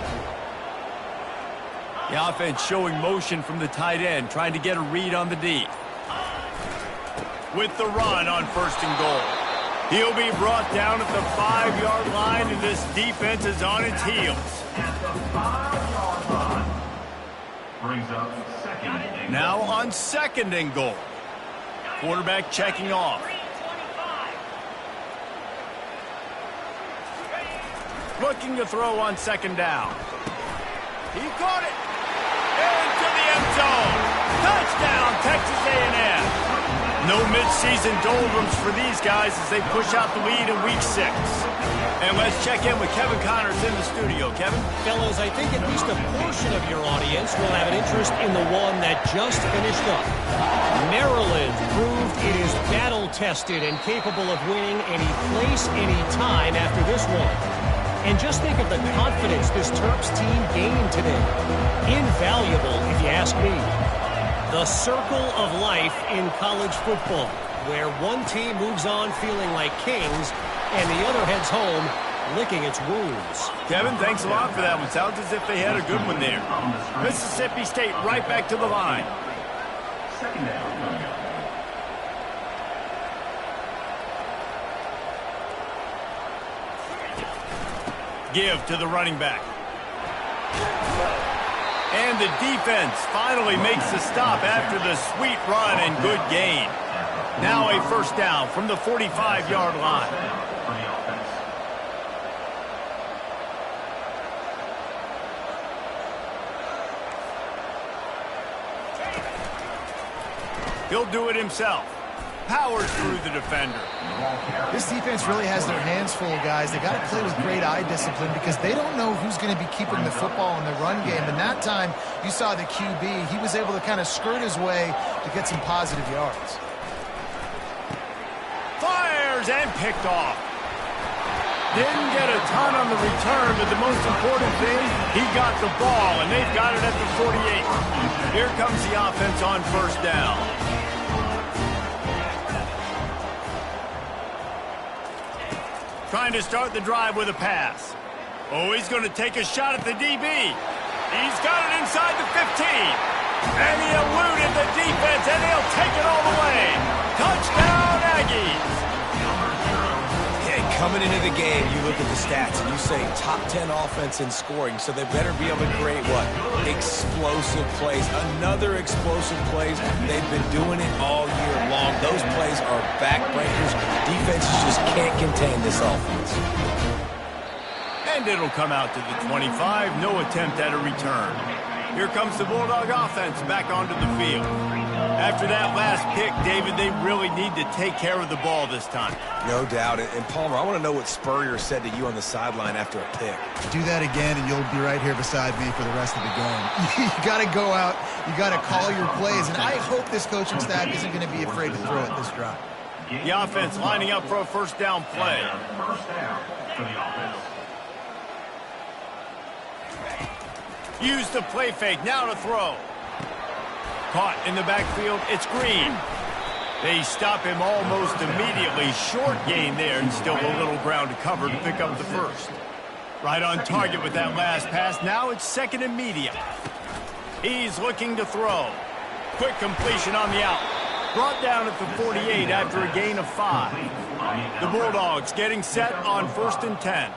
The offense showing motion from the tight end, trying to get a read on the D. With the run on 1st and goal. He'll be brought down at the 5-yard line, and this defense is on its heels. Now on 2nd and goal. Quarterback checking off. Looking to throw on 2nd down. He caught it. Into the end zone. Touchdown, Texas A&M. No midseason doldrums for these guys as they push out the lead in Week 6. And let's check in with Kevin Connors in the studio. Kevin? Fellas, I think at least a portion of your audience will have an interest in the one that just finished up. Maryland proved it is battle-tested and capable of winning any place, any time after this one. And just think of the confidence this Terps team gained today. Invaluable, if you ask me. The circle of life in college football, where one team moves on feeling like kings and the other heads home licking its wounds. Kevin, thanks a lot for that one. Sounds as if they had a good one there. Mississippi State right back to the line. Give to the running back. And the defense finally makes the stop after the sweet run and good gain. Now a 1st down from the 45-yard line. He'll do it himself. Powers through the defender. This defense really has their hands full, guys. They got to play with great eye discipline because they don't know who's going to be keeping the football in the run game. And that time, you saw the QB. He was able to kind of skirt his way to get some positive yards. Fires and picked off. Didn't get a ton on the return, but the most important thing, he got the ball, and they've got it at the 48. Here comes the offense on 1st down. Trying to start the drive with a pass. Oh, he's going to take a shot at the DB. He's got it inside the 15. And he eluded the defense, and he'll take it all the way. Touchdown, Aggies. Coming into the game, you look at the stats and you say top 10 offense in scoring, so they better be able to create what? Explosive plays. Another explosive plays. They've been doing it all year long. Those plays are backbreakers. Defenses just can't contain this offense. And it'll come out to the 25. No attempt at a return. Here comes the Bulldog offense back onto the field. After that last pick, David, they really need to take care of the ball this time. No doubt. And Palmer, I want to know what Spurrier said to you on the sideline after a pick. Do that again, and you'll be right here beside me for the rest of the game. You got to go out. You got to call your plays. And I hope this coaching staff isn't going to be afraid to throw it this drive. The offense lining up for a 1st down play. First down for the offense. Use the play fake. Now to throw. Caught in the backfield. It's Green. They stop him almost immediately. Short gain there, and still a little ground to cover to pick up the 1st. Right on target with that last pass. Now it's 2nd and medium. He's looking to throw. Quick completion on the out. Brought down at the 48 after a gain of 5. The Bulldogs getting set on 1st and 10.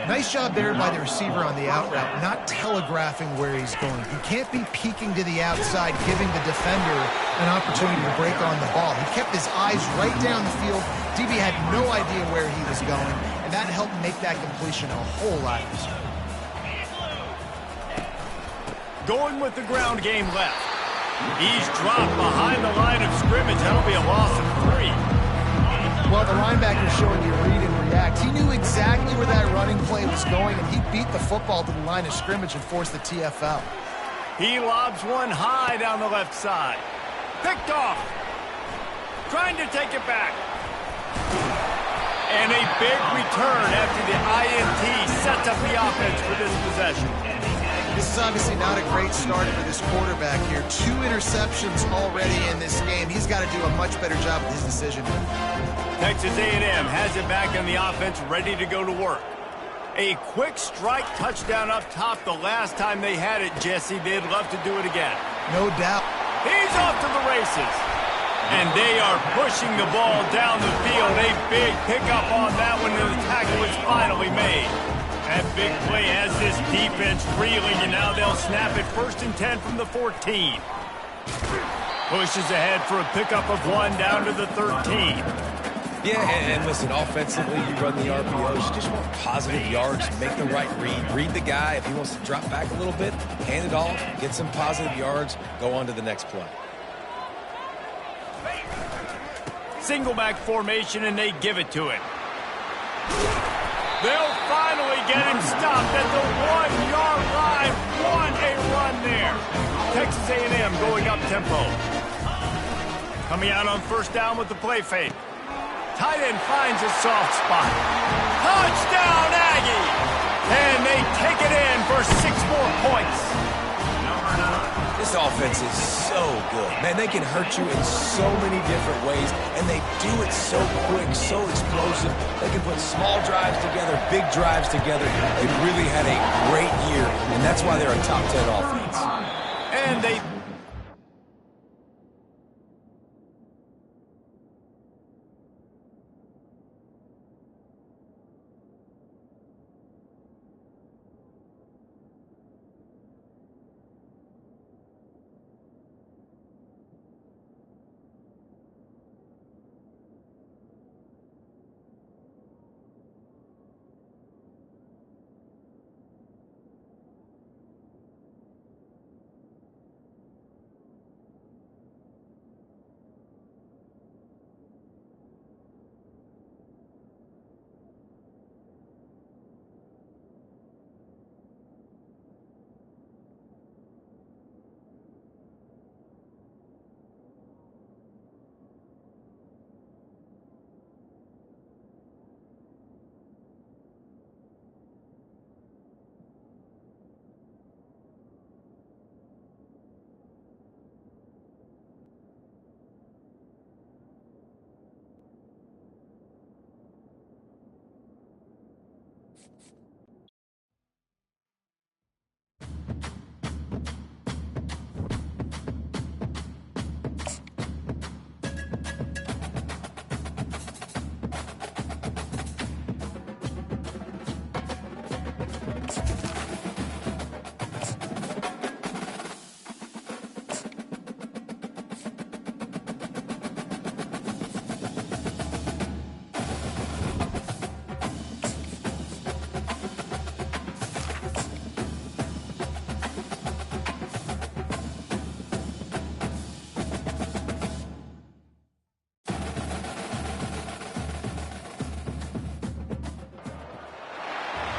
Nice job there by the receiver on the out route, not telegraphing where he's going. He can't be peeking to the outside, giving the defender an opportunity to break on the ball. He kept his eyes right down the field. DB had no idea where he was going, and that helped make that completion a whole lot easier. Going with the ground game left. He's dropped behind the line of scrimmage. That'll be a loss of 3. Well, the linebacker showing you read and react. He knew exactly where that running play was going, and he beat the football to the line of scrimmage and forced the TFL. He lobs one high down the left side. Picked off. Trying to take it back. And a big return after the INT sets up the offense for this possession. This is obviously not a great start for this quarterback here. 2 interceptions already in this game. He's got to do a much better job with his decision. Texas A&M has it back on the offense, ready to go to work. A quick strike touchdown up top the last time they had it, Jesse. They'd love to do it again. No doubt. He's off to the races. And they are pushing the ball down the field. A big pickup on that one, and the tackle is finally made. That big play has this defense reeling, and now they'll snap it 1st and 10 from the 14. Pushes ahead for a pickup of 1 down to the 13. Yeah, and listen, offensively, you run the RPOs. You just want positive yards, make the right read the guy. If he wants to drop back a little bit, hand it off, get some positive yards, go on to the next play. Single back formation, and they give it to him. They'll finally get him stopped at the 1-yard line. What a run there. Texas A&M going up tempo. Coming out on 1st down with the play fake. Tight end finds a soft spot. Touchdown, Aggie! And they take it in for 6 more points. This offense is so good. Man, they can hurt you in so many different ways, and they do it so quick, so explosive. They can put small drives together, big drives together. They really had a great year, and that's why they're a top 10 offense. And they...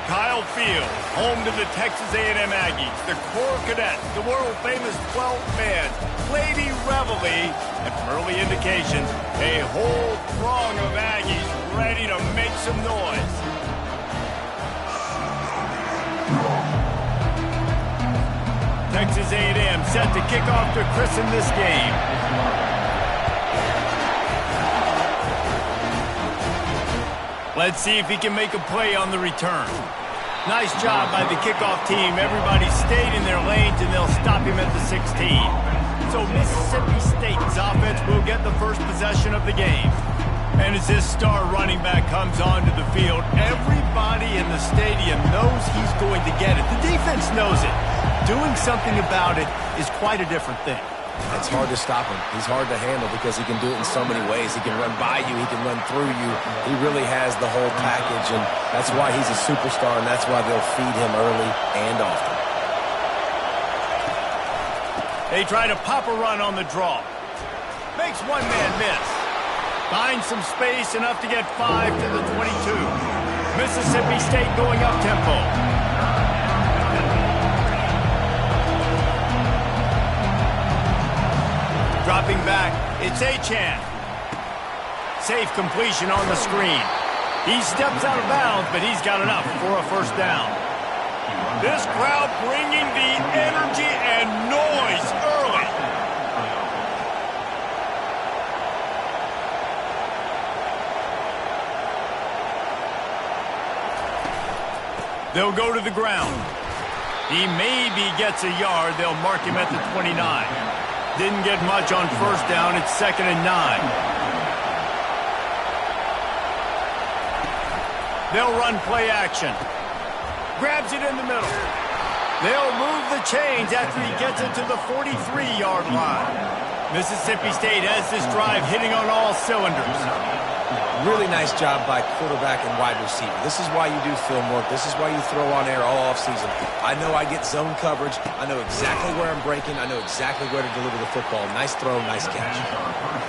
Kyle Field, home to the Texas A&M Aggies, the Corps Cadets, the world-famous 12th man, Lady Reveille, and from early indications, a whole throng of Aggies ready to make some noise. Texas A&M set to kick off to christen this game. Let's see if he can make a play on the return. Nice job by the kickoff team. Everybody stayed in their lanes, and they'll stop him at the 16. So Mississippi State's offense will get the first possession of the game. And as this star running back comes onto the field, everybody in the stadium knows he's going to get it. The defense knows it. Doing something about it is quite a different thing. It's hard to stop him. He's hard to handle because he can do it in so many ways. He can run by you. He can run through you. He really has the whole package, and that's why he's a superstar, and that's why they'll feed him early and often. They try to pop a run on the draw. Makes one man miss. Finds some space, enough to get 5 to the 22. Mississippi State going up-tempo. Dropping back, it's Achane. Safe completion on the screen. He steps out of bounds, but he's got enough for a first down. This crowd bringing the energy and noise early. They'll go to the ground. He maybe gets a yard. They'll mark him at the 29. Didn't get much on first down. It's 2nd and 9. They'll run play action. Grabs it in the middle. They'll move the chains after he gets it to the 43-yard line. Mississippi State has this drive hitting on all cylinders. Really nice job by quarterback and wide receiver. This is why you do film work. This is why you throw on air all offseason. I know I get zone coverage. I know exactly where I'm breaking. I know exactly where to deliver the football. Nice throw, nice catch.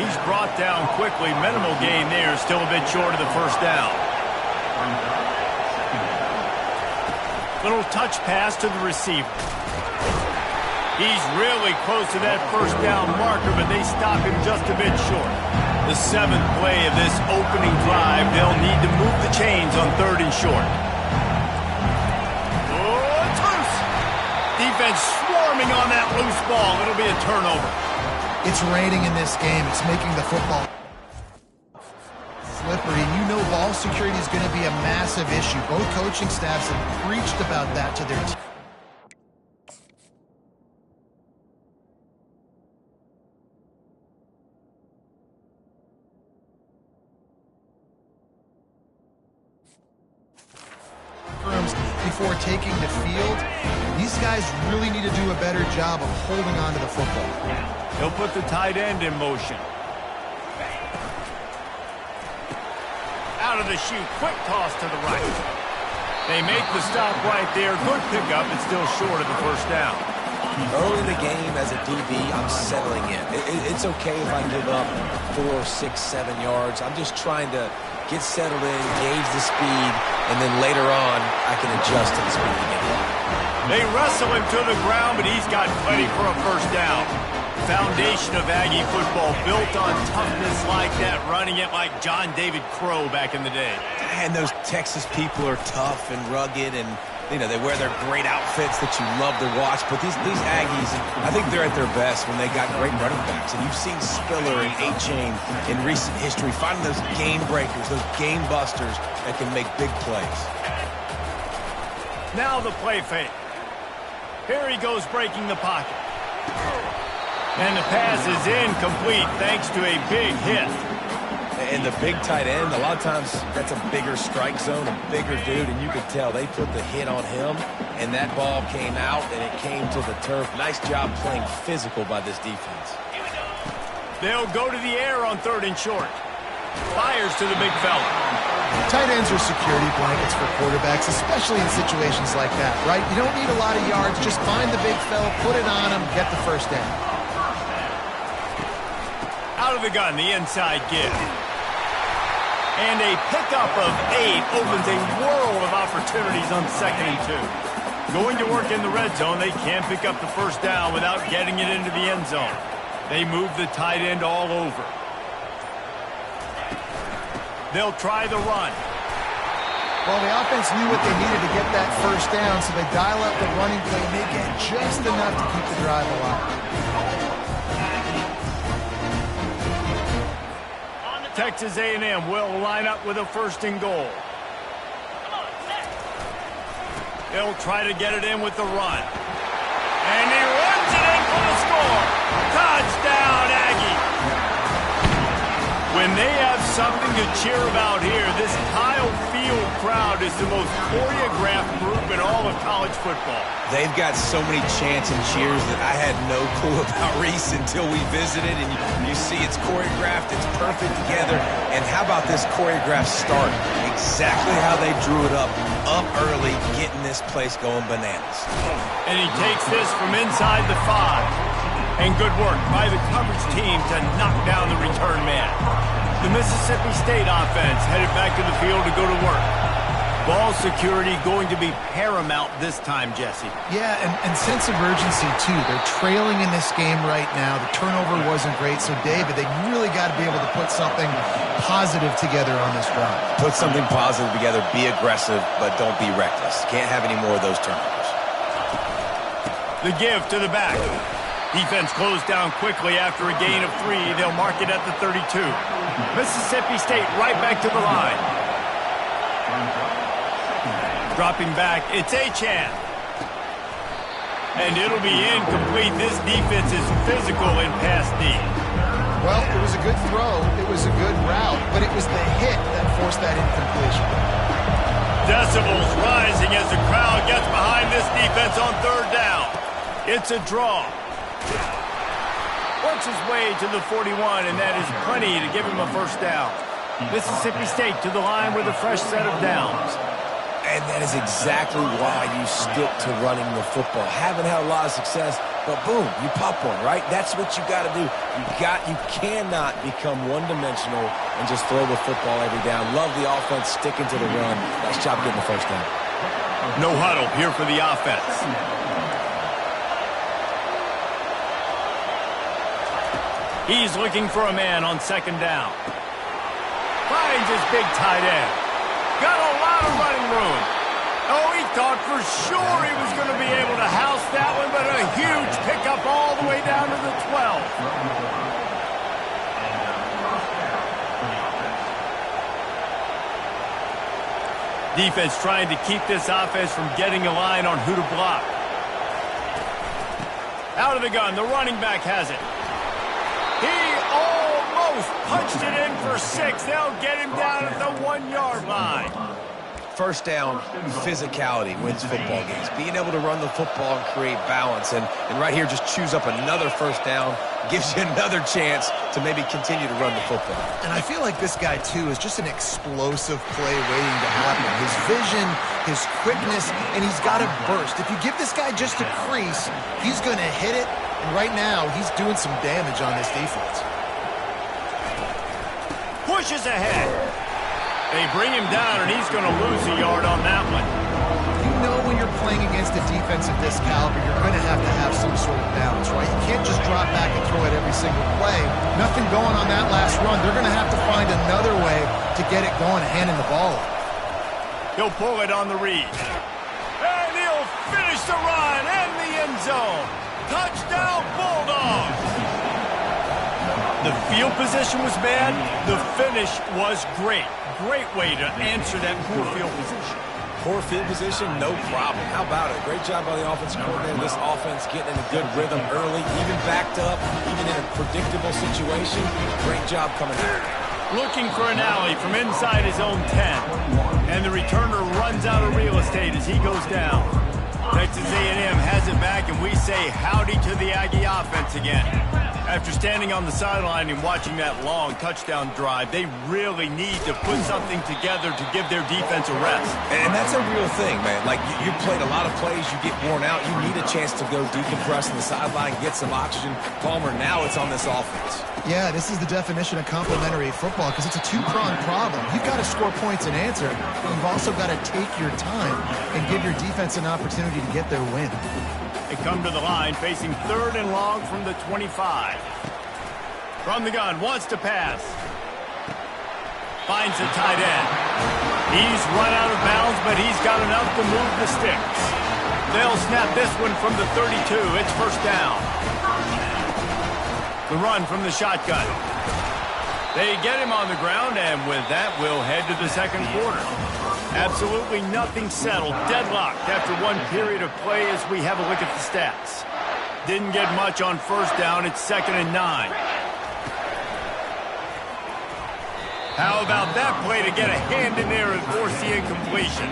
He's brought down quickly. Minimal gain there. Still a bit short of the first down. Little touch pass to the receiver. He's really close to that first down marker, but they stop him just a bit short. The 7th play of this opening drive, they'll need to move the chains on 3rd and short. Oh, it's loose. Defense swarming on that loose ball. It'll be a turnover. It's raining in this game. It's making the football slippery. You know ball security is going to be a massive issue. Both coaching staffs have preached about that to their team. Before taking the field, these guys really need to do a better job of holding on to the football. He'll put the tight end in motion. Out of the chute, quick toss to the right. They make the stop right there. Good pickup, but still short of the first down. Early in the game as a DB, I'm settling in. It's okay if I give up 4, 6, 7 yards. I'm just trying to get settled in, gauge the speed, and then later on, I can adjust to the speed again. They wrestle him to the ground, but he's got plenty for a first down. Foundation of Aggie football built on toughness like that, running it like John David Crow back in the day. And those Texas people are tough and rugged, and you know, they wear their great outfits that you love to watch. But these Aggies, I think they're at their best when they got great running backs. And you've seen Spiller and Achane in recent history finding those game breakers, those game busters that can make big plays. Now the play fake. Here he goes breaking the pocket. And the pass is incomplete thanks to a big hit. And the big tight end, a lot of times that's a bigger strike zone, a bigger dude, and you could tell they put the hit on him, and that ball came out, and it came to the turf. Nice job playing physical by this defense. They'll go to the air on 3rd and short. Fires to the big fella. Tight ends are security blankets for quarterbacks, especially in situations like that, right? You don't need a lot of yards. Just find the big fella, put it on him, get the first down. Out of the gun, the inside give. And a pickup of 8 opens a world of opportunities on 2nd and 2. Going to work in the red zone, they can't pick up the first down without getting it into the end zone. They move the tight end all over. They'll try the run. Well, the offense knew what they needed to get that first down, so they dial up the running play, and they get just enough to keep the drive alive. Texas A&M will line up with a 1st and goal. They'll try to get it in with the run. And he runs it in for the score. When they have something to cheer about here, this Kyle Field crowd is the most choreographed group in all of college football. They've got so many chants and cheers that I had no clue about Reese until we visited, and you see it's choreographed, it's perfect together. And how about this choreographed start? Exactly how they drew it up early, getting this place going bananas. And he takes this from inside the 5. And good work by the coverage team to knock down the return man. The Mississippi State offense headed back to the field to go to work. Ball security going to be paramount this time, Jesse. Yeah, and sense of urgency, too. They're trailing in this game right now. The turnover wasn't great, so, David, they really got to be able to put something positive together on this drive. Put something positive together, be aggressive, but don't be reckless. Can't have any more of those turnovers. The give to the back. Defense closed down quickly after a gain of 3. They'll mark it at the 32. Mississippi State right back to the line. Dropping back, it's Achane. And it'll be incomplete. This defense is physical in pass D. Well, it was a good throw. It was a good route, but it was the hit that forced that incompletion. Decibels rising as the crowd gets behind this defense on 3rd down. It's a draw. Works his way to the 41, and that is plenty to give him a first down. Mississippi State to the line with a fresh set of downs. And that is exactly why you stick to running the football. Haven't had a lot of success, but boom, you pop one, right? That's what you got to do. You cannot become one-dimensional and just throw the football every down. Love the offense sticking to the run. Nice job getting the first down. No huddle here for the offense. He's looking for a man on 2nd down. Finds his big tight end. Got a lot of running room. Oh, he thought for sure he was going to be able to house that one, but a huge pickup all the way down to the 12. Defense trying to keep this offense from getting a line on who to block. Out of the gun, the running back has it. He almost punched it in for 6. They'll get him down at the 1-yard line. First down, physicality wins football games. Being able to run the football and create balance. And right here, just choose up another first down. Gives you another chance to maybe continue to run the football. And I feel like this guy, too, is just an explosive play waiting to happen. His vision, his quickness, and he's got a burst. If you give this guy just a crease, he's going to hit it. And right now, he's doing some damage on this defense. Pushes ahead. They bring him down, and he's going to lose a yard on that one. You know when you're playing against a defense of this caliber, you're going to have some sort of balance, right? You can't just drop back and throw it every single play. Nothing going on that last run. They're going to have to find another way to get it going, handing the ball up. He'll pull it on the read. And he'll finish the run in the end zone. Touchdown, Bulldogs! The field position was bad. The finish was great. Great way to answer that poor field position. Poor field position, no problem. How about it? Great job by the offensive coordinator. This offense getting in a good rhythm early, even backed up, even in a predictable situation. Great job coming out. Looking for an alley from inside his own 10. And the returner runs out of real estate as he goes down. Texas A&M has it back, and we say howdy to the Aggie offense again. After standing on the sideline and watching that long touchdown drive, they really need to put something together to give their defense a rest. And that's a real thing, man. Like, you played a lot of plays, you get worn out, you need a chance to go decompress on the sideline, get some oxygen. Palmer, now it's on this offense. Yeah, this is the definition of complementary football because it's a two-pronged problem. You've got to score points and answer, but you've also got to take your time and give your defense an opportunity to get their win. They come to the line facing 3rd and long from the 25. From the gun, wants to pass. Finds a tight end. He's run out of bounds, but he's got enough to move the sticks. They'll snap this one from the 32. It's first down. The run from the shotgun. They get him on the ground, and with that, we'll head to the second quarter. Absolutely nothing settled. Deadlocked after one period of play as we have a look at the stats. Didn't get much on first down. It's 2nd and 9. How about that play to get a hand in there and force the incompletion?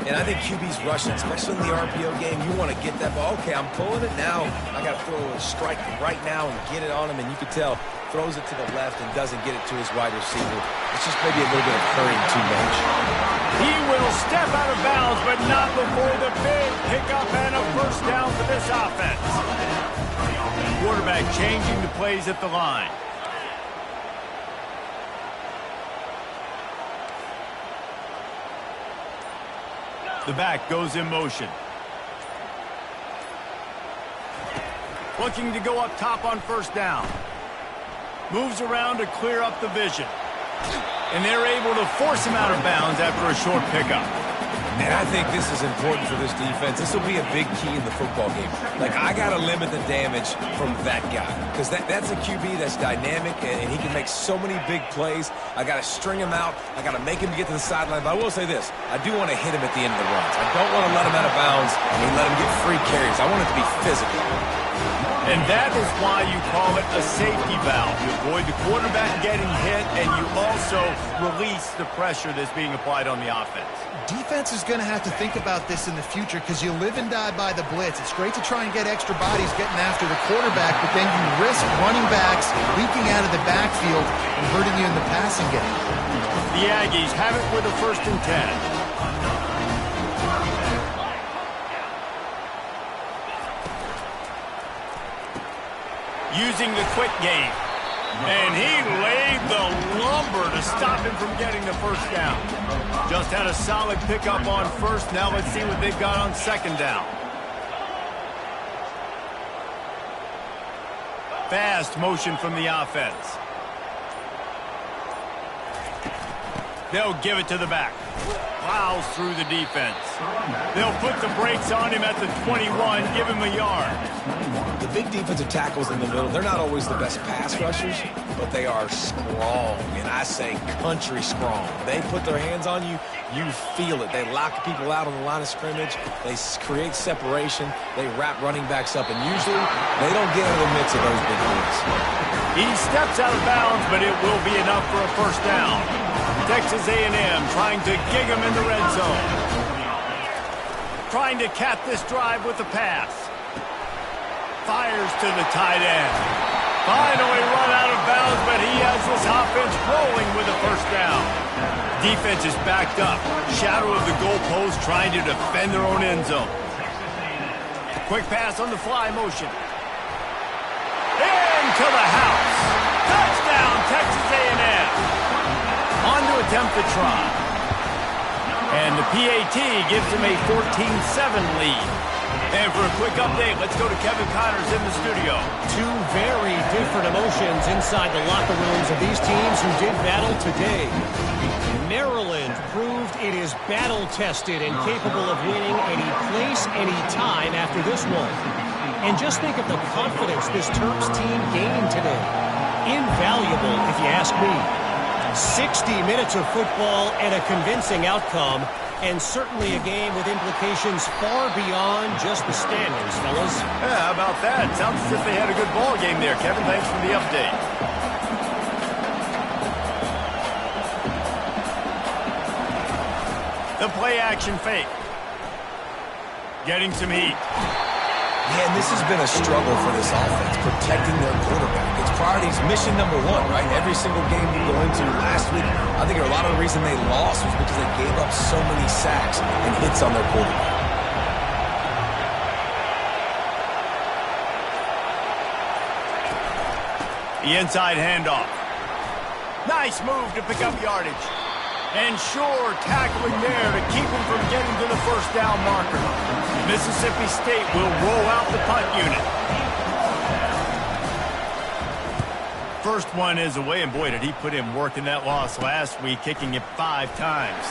And I think QB's rushing, especially in the RPO game. You want to get that ball. Okay, I'm pulling it now. I got to throw a strike right now and get it on him. And you can tell, throws it to the left and doesn't get it to his wide receiver. It's just maybe a little bit of hurrying too much. He will step out of bounds, but not before the big pickup and a first down for this offense. Quarterback changing the plays at the line. The back goes in motion. Looking to go up top on first down. Moves around to clear up the vision. And they're able to force him out of bounds after a short pickup. And I think this is important for this defense. This will be a big key in the football game. Like, I got to limit the damage from that guy. Because that's a QB that's dynamic, and he can make so many big plays. I got to string him out. I got to make him get to the sideline. But I will say this. I do want to hit him at the end of the runs. I don't want to let him out of bounds and let him get free carries. I want it to be physical. And that is why you call it a safety valve. You avoid the quarterback getting hit, and you also release the pressure that's being applied on the offense. Defense is going to have to think about this in the future because you live and die by the blitz. It's great to try and get extra bodies getting after the quarterback, but then you risk running backs leaking out of the backfield and hurting you in the passing game. The Aggies have it with a 1st and 10. Using the quick game. And he laid the lumber to stop him from getting the first down. Just had a solid pickup on first. Now let's see what they've got on second down. Fast motion from the offense. They'll give it to the back. Plows through the defense. They'll put the brakes on him at the 21, give him a yard. The big defensive tackles in the middle, they're not always the best pass rushers, but they are strong, and I say country strong. They put their hands on you, you feel it. They lock people out on the line of scrimmage. They create separation. They wrap running backs up, and usually they don't get in the midst of those big hits. He steps out of bounds, but it will be enough for a first down. Texas A&M trying to gig him in the red zone. Trying to cap this drive with the pass. Fires to the tight end. Finally run out of bounds, but he has this offense rolling with a first down. Defense is backed up. Shadow of the goalpost trying to defend their own end zone. Quick pass on the fly motion. Into the house. Touchdown, Texas A&M. On to attempt the try. And the PAT gives him a 14-7 lead. And for a quick update, let's go to Kevin Connors in the studio. Two very different emotions inside the locker rooms of these teams who did battle today. Maryland proved it is battle-tested and capable of winning any place, any time after this one. And just think of the confidence this Terps team gained today. Invaluable, if you ask me. 60 minutes of football and a convincing outcome, and certainly a game with implications far beyond just the standings, fellas. Yeah, how about that? Sounds as if they had a good ball game there, Kevin. Thanks for the update. The play action fake. Getting some heat. Man, this has been a struggle for this offense, protecting their quarterback. It's priorities, mission number one, right? Every single game we go into last week, I think a lot of the reason they lost was because they gave up so many sacks and hits on their quarterback. The inside handoff. Nice move to pick up yardage. And sure, tackling there to keep him from getting to the first down marker. Mississippi State will roll out the punt unit. First one is away, and boy, did he put in work in that loss last week, kicking it 5 times.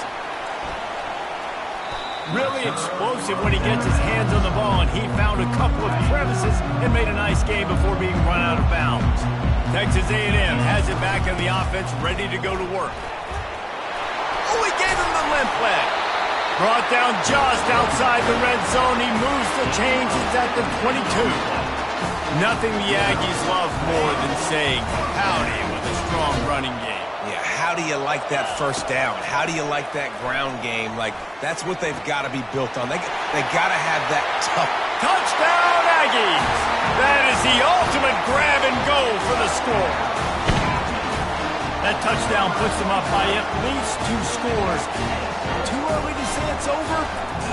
Really explosive when he gets his hands on the ball, and he found a couple of crevices and made a nice game before being run out of bounds. Texas A&M has it back in the offense, ready to go to work. Oh, he gave him the limp leg. Brought down just outside the red zone. He moves the chains. It's at the 22. Nothing the Aggies love more than saying howdy with a strong running game. Yeah, how do you like that first down? How do you like that ground game? Like, that's what they've got to be built on. They got to have that tough. Touchdown, Aggies! That is the ultimate grab and go for the score. That touchdown puts them up by at least 2 scores. Too early to say it's over?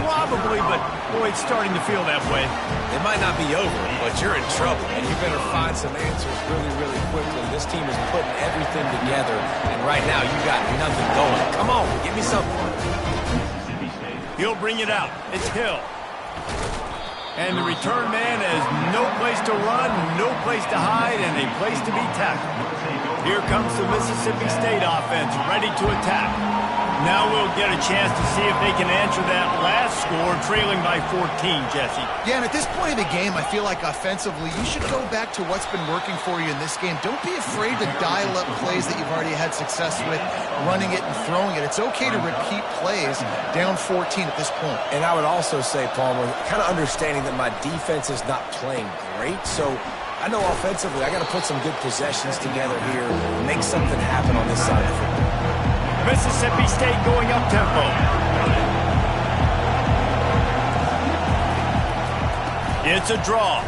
Probably, but boy, it's starting to feel that way. It might not be over, but you're in trouble, and you better find some answers really, really quickly. This team is putting everything together, and right now you got nothing going. Come on, give me something. He'll bring it out. It's Hill. And the return man has no place to run, no place to hide, and a place to be tackled. Here comes the Mississippi State offense, ready to attack. Now we'll get a chance to see if they can answer that last score, trailing by 14, Jesse. Yeah, and at this point of the game, I feel like offensively, you should go back to what's been working for you in this game. Don't be afraid to dial up plays that you've already had success with, running it and throwing it. It's okay to repeat plays down 14 at this point. And I would also say, Palmer, kind of understanding that my defense is not playing great, so I know offensively I got to put some good possessions together here, make something happen on this side of the football. Mississippi State going up-tempo. It's a draw.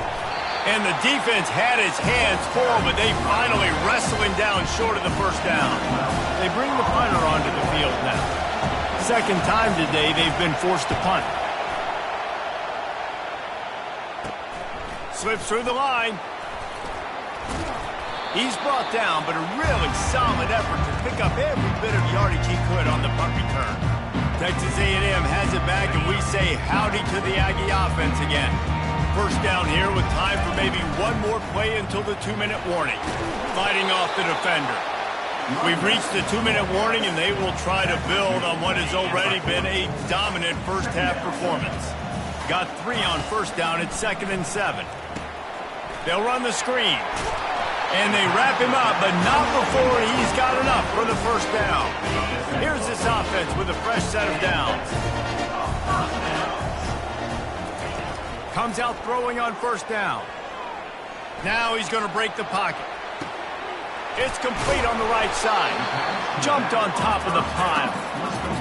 And the defense had his hands full, but they finally wrestle him down short of the first down. They bring the punter onto the field now. Second time today they've been forced to punt. Slips through the line. He's brought down, but a really solid effort to pick up every bit of yardage he could on the punt return. Texas A&M has it back, and we say howdy to the Aggie offense again. First down here with time for maybe one more play until the 2-minute warning. Fighting off the defender. We've reached the 2-minute warning, and they will try to build on what has already been a dominant first-half performance. Got 3 on first down at 2nd and 7. They'll run the screen. And they wrap him up, but not before he's got enough for the first down. Here's this offense with a fresh set of downs. Comes out throwing on first down. Now he's going to break the pocket. It's complete on the right side. Jumped on top of the pile.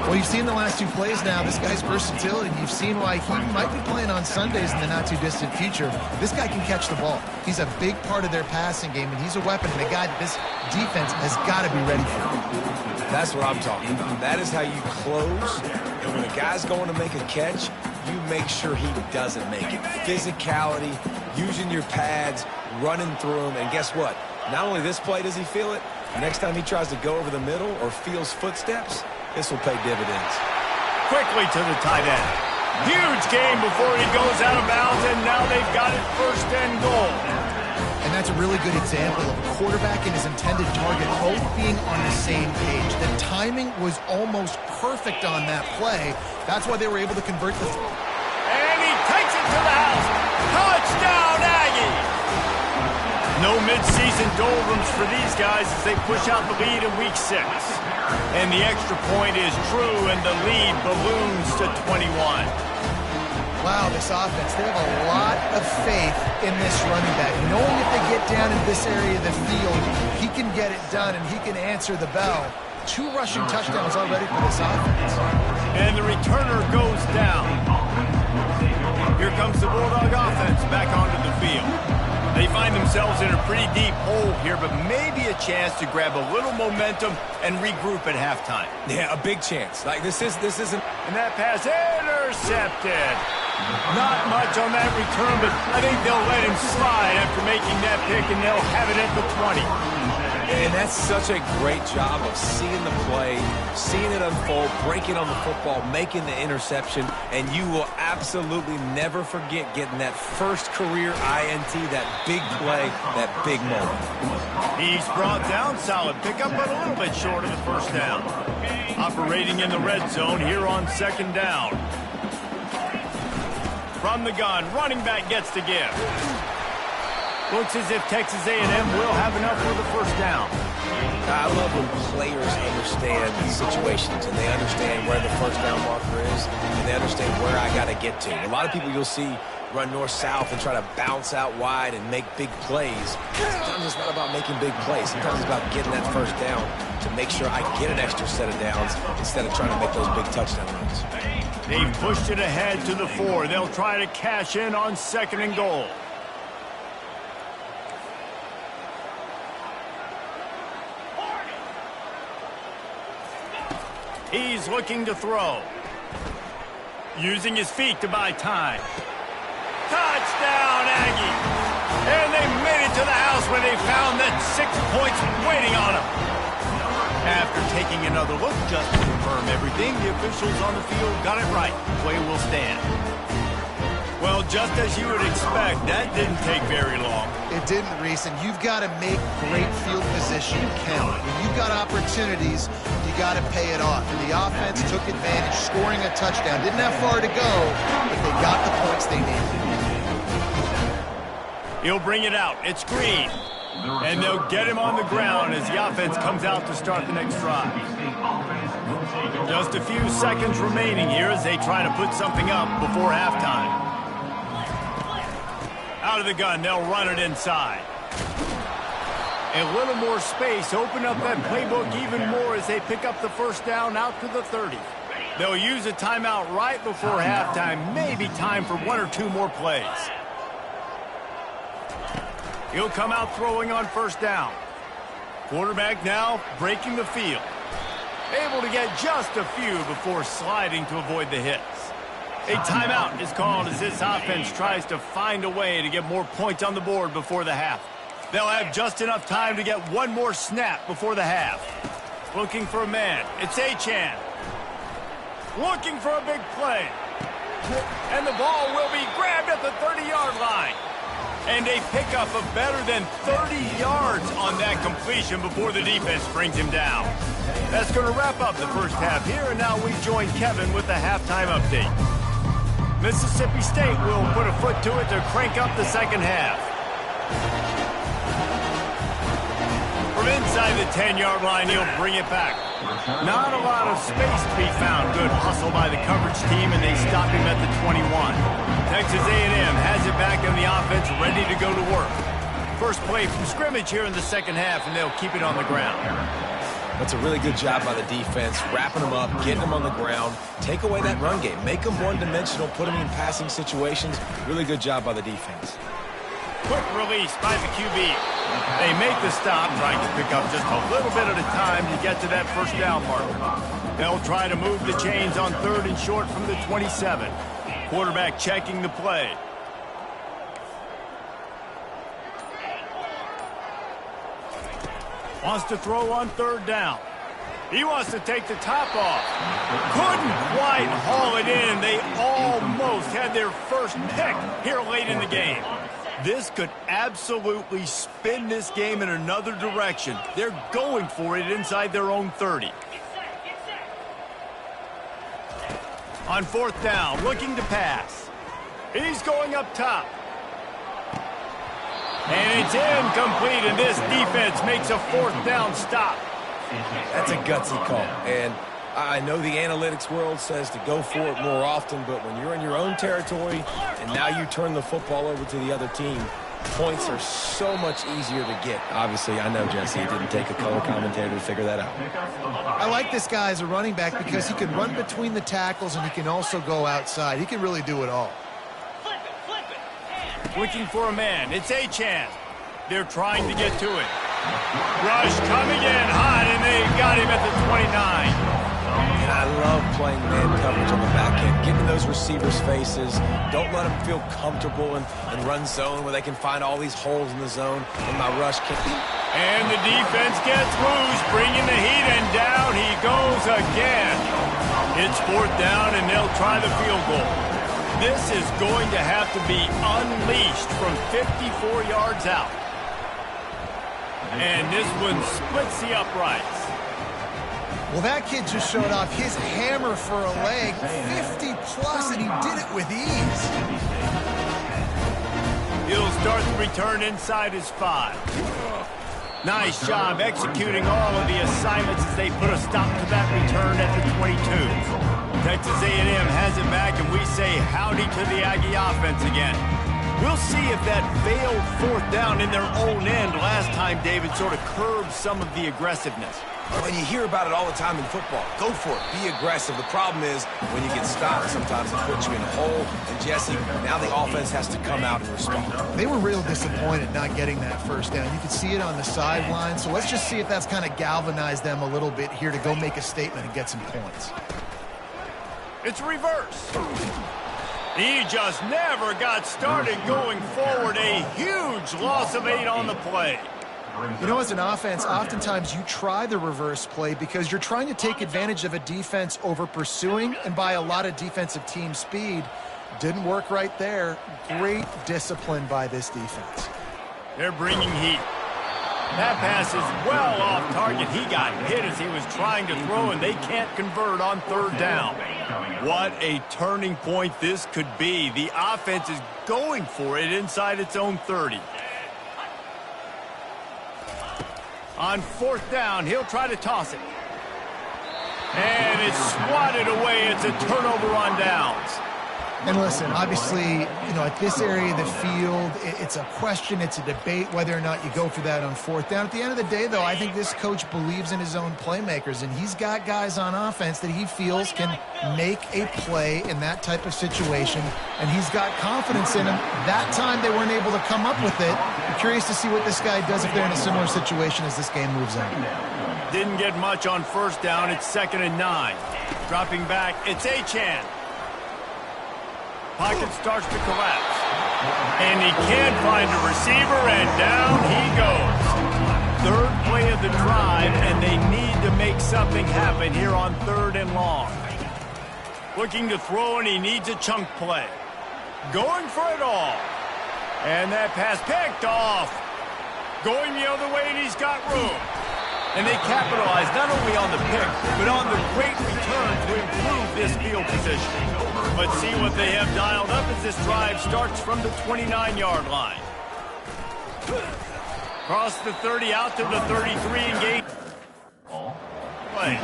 Well, you've seen the last 2 plays now. This guy's versatility. You've seen why he might be playing on Sundays in the not-too-distant future. This guy can catch the ball. He's a big part of their passing game, and he's a weapon, and a guy that this defense has got to be ready for. That's what I'm talking about. That is how you close, and when a guy's going to make a catch, you make sure he doesn't make it. Physicality, using your pads, running through them, and guess what? Not only this play does he feel it, next time he tries to go over the middle or feels footsteps, this will pay dividends. Quickly to the tight end. Huge game before he goes out of bounds, and now they've got it 1st and goal. And that's a really good example of a quarterback and his intended target both being on the same page. The timing was almost perfect on that play. That's why they were able to convert the... And he takes it to the house. Touchdown, Aggie! No mid-season doldrums for these guys as they push out the lead in Week 6. And the extra point is true, and the lead balloons to 21. Wow, this offense, they have a lot of faith in this running back. Knowing if they get down in this area of the field, he can get it done, and he can answer the bell. 2 rushing touchdowns already for this offense. And the returner goes down. Here comes the Bulldog offense back onto the field. They find themselves in a pretty deep hole here, but maybe a chance to grab a little momentum and regroup at halftime. Yeah, a big chance. Like, this isn't... And that pass intercepted. Not much on that return, but I think they'll let him slide after making that pick, and they'll have it at the 20. And that's such a great job of seeing the play, seeing it unfold, breaking on the football, making the interception, and you will absolutely never forget getting that first career INT, that big play, that big moment. He's brought down, solid pickup, but a little bit short of the first down. Operating in the red zone here on 2nd down. From the gun, running back gets to give. Looks as if Texas A&M will have enough for the first down. I love when players understand situations and they understand where the first down marker is and they understand where I got to get to. A lot of people you'll see run north-south and try to bounce out wide and make big plays. Sometimes it's not about making big plays. Sometimes it's about getting that first down to make sure I get an extra set of downs instead of trying to make those big touchdown runs. They've pushed it ahead to the 4. They'll try to cash in on 2nd and goal. He's looking to throw. Using his feet to buy time. Touchdown, Aggie! And they made it to the house where they found that 6 points waiting on them. After taking another look just to confirm everything, the officials on the field got it right. Play will stand. Well, just as you would expect, that didn't take very long. It didn't, Reese, and you've got to make great field position count. When you've got opportunities, you got to pay it off. And the offense took advantage, scoring a touchdown. Didn't have far to go, but they got the points they needed. He'll bring it out. It's Green. And they'll get him on the ground as the offense comes out to start the next drive. Just a few seconds remaining here as they try to put something up before halftime. Out of the gun, they'll run it inside. A little more space, open up that playbook even more as they pick up the first down out to the 30. They'll use a timeout right before halftime, maybe time for 1 or 2 more plays. He'll come out throwing on first down. Quarterback now breaking the field. Able to get just a few before sliding to avoid the hits. A timeout is called as this offense tries to find a way to get more points on the board before the half. They'll have just enough time to get one more snap before the half. Looking for a man. It's Achane. Looking for a big play. And the ball will be grabbed at the 30-yard line. And a pickup of better than 30 yards on that completion before the defense brings him down. That's going to wrap up the first half here, and now we join Kevin with the halftime update. Mississippi State will put a foot to it to crank up the second half. From inside the 10-yard line, he'll bring it back. Not a lot of space to be found. Good hustle by the coverage team, and they stop him at the 21. Texas A&M has it back in the offense, ready to go to work. First play from scrimmage here in the second half, and they'll keep it on the ground. That's a really good job by the defense, wrapping them up, getting them on the ground. Take away that run game. Make them one-dimensional, put them in passing situations. Really good job by the defense. Quick release by the QB. They make the stop, trying to pick up just a little bit at a time to get to that first down marker. They'll try to move the chains on 3rd and short from the 27. Quarterback checking the play. Wants to throw on 3rd down. He wants to take the top off. Couldn't quite haul it in. They almost had their first pick here late in the game. This could absolutely spin this game in another direction. They're going for it inside their own 30. On 4th down, looking to pass. He's going up top. And it's incomplete, and this defense makes a 4th down stop. That's a gutsy call. And I know the analytics world says to go for it more often, but when you're in your own territory and now you turn the football over to the other team, points are so much easier to get. Obviously, I know, Jesse, it didn't take a color commentator to figure that out. I like this guy as a running back because he can run between the tackles and he can also go outside. He can really do it all. Looking for a man. It's Achane. They're trying to get to it. Rush coming in hot, and they got him at the 29. And I love playing man coverage on the back end, getting those receivers' faces. Don't let them feel comfortable and run zone where they can find all these holes in the zone. And my rush can... And the defense gets loose, bringing the heat, and down he goes again. It's 4th down, and they'll try the field goal. This is going to have to be unleashed from 54 yards out. And this one splits the uprights. Well, that kid just showed off his hammer for a leg, 50-plus, and he did it with ease. He'll start the return inside his 5. Nice job executing all of the assignments as they put a stop to that return at the 22. Texas A&M has it back, and we say howdy to the Aggie offense again. We'll see if that failed fourth down in their own end last time, David, sort of curbed some of the aggressiveness. Well, and you hear about it all the time in football. Go for it. Be aggressive. The problem is when you get stopped, sometimes it puts you in a hole. And, Jesse, now the offense has to come out and respond. They were real disappointed not getting that first down. You could see it on the sideline. So let's just see if that's kind of galvanized them a little bit here to go make a statement and get some points. It's reverse. He just never got started going forward. A huge loss of 8 on the play. You know, as an offense, oftentimes you try the reverse play because you're trying to take advantage of a defense over pursuing and by a lot of defensive team speed. Didn't work right there. Great discipline by this defense. They're bringing heat. That pass is well off target. He got hit as he was trying to throw, and they can't convert on third down. What a turning point this could be. The offense is going for it inside its own 30. On fourth down, he'll try to toss it. And it's swatted away. It's a turnover on downs. And listen, obviously, you know, at this area of the field, it's a question, it's a debate whether or not you go for that on fourth down. At the end of the day, though, I think this coach believes in his own playmakers, and he's got guys on offense that he feels can make a play in that type of situation, and he's got confidence in them. That time they weren't able to come up with it. I'm curious to see what this guy does if they're in a similar situation as this game moves on. Didn't get much on first down. It's 2nd and 9. Dropping back, it's Achane. Pocket starts to collapse. And he can't find a receiver, and down he goes. Third play of the drive, and they need to make something happen here on 3rd and long. Looking to throw, and he needs a chunk play. Going for it all. And that pass picked off. Going the other way, and he's got room. And they capitalize not only on the pick, but on the great return to improve this field position. Let's see what they have dialed up as this drive starts from the 29-yard line. Cross the 30 out to the 33 engage. Play.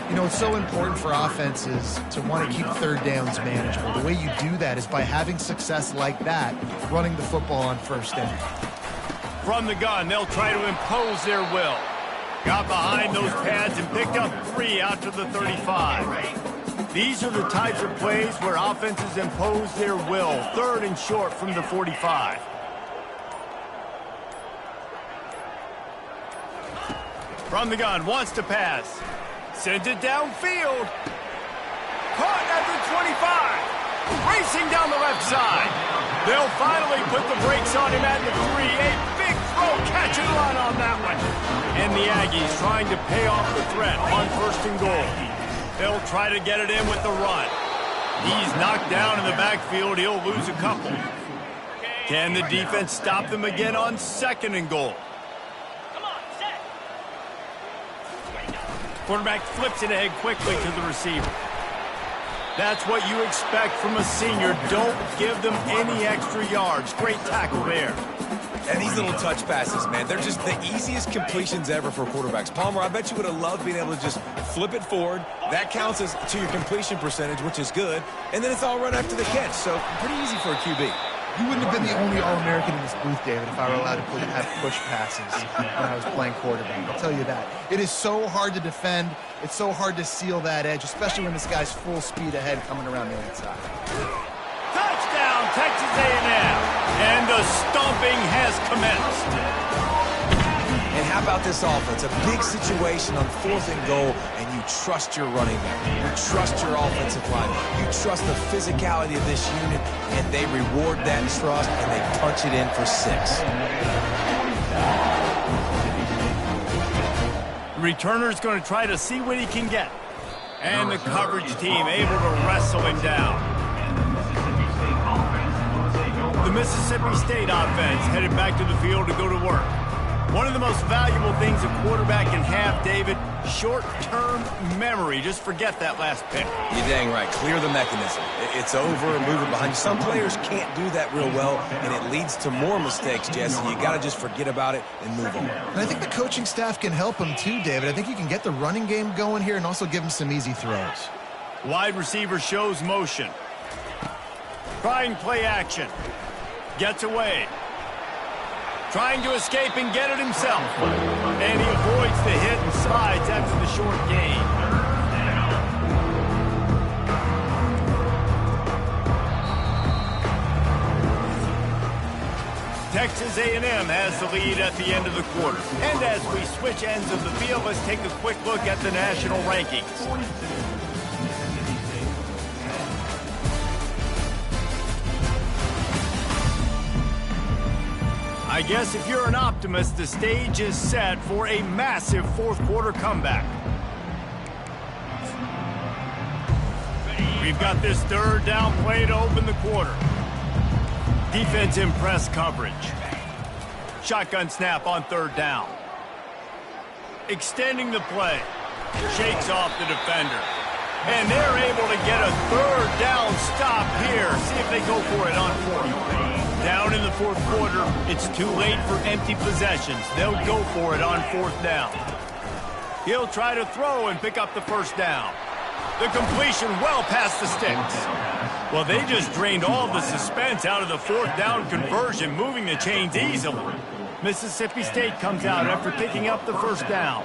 You know, it's so important for offenses to want to keep third downs manageable. The way you do that is by having success like that, running the football on first down. From the gun, they'll try to impose their will. Got behind those pads and picked up 3 out to the 35. These are the types of plays where offenses impose their will. 3rd and short from the 45. From the gun, wants to pass. Sends it downfield. Caught at the 25. Racing down the left side. They'll finally put the brakes on him at the 3. A big throw, catch and run on that one. And the Aggies trying to pay off the threat on 1st and goal. They'll try to get it in with the run. He's knocked down in the backfield. He'll lose a couple. Can the defense stop them again on 2nd and goal? Quarterback flips it ahead quickly to the receiver. That's what you expect from a senior. Don't give them any extra yards. Great tackle there. And these little touch passes, man, they're just the easiest completions ever for quarterbacks. Palmer, I bet you would have loved being able to just flip it forward. That counts as to your completion percentage, which is good. And then it's all run after the catch, so pretty easy for a QB. You wouldn't have been the only All-American in this booth, David, if I were allowed to have push passes when I was playing quarterback. I'll tell you that. It is so hard to defend. It's so hard to seal that edge, especially when this guy's full speed ahead coming around the outside. Touchdown, Texas A&M. And the stomping has commenced. And how about this offense? A big situation on 4th and goal, and you trust your running back. You trust your offensive line. You trust the physicality of this unit, and they reward that trust, and they punch it in for 6. The returner's going to try to see what he can get. And the coverage team able to wrestle him down. The Mississippi State offense headed back to the field to go to work. One of the most valuable things a quarterback can have, David, short-term memory. Just forget that last pick. You're dang right. Clear the mechanism. It's over and move it behind you. Some players can't do that real well, and it leads to more mistakes, Jesse. You got to just forget about it and move on. And I think the coaching staff can help him too, David. I think you can get the running game going here and also give him some easy throws. Wide receiver shows motion. Trying play action. Gets away. Trying to escape and get it himself. And he avoids the hit and slides after the short gain. Texas A&M has the lead at the end of the quarter. And as we switch ends of the field, let's take a quick look at the national rankings. I guess if you're an optimist, the stage is set for a massive fourth quarter comeback. We've got this third down play to open the quarter. Defense in press coverage. Shotgun snap on third down. Extending the play. Shakes off the defender. And they're able to get a third down stop here. See if they go for it on fourth. Down in the fourth quarter, it's too late for empty possessions. They'll go for it on fourth down. He'll try to throw and pick up the first down. The completion well past the sticks. Well, they just drained all the suspense out of the fourth down conversion, moving the chains easily. Mississippi State comes out after picking up the first down.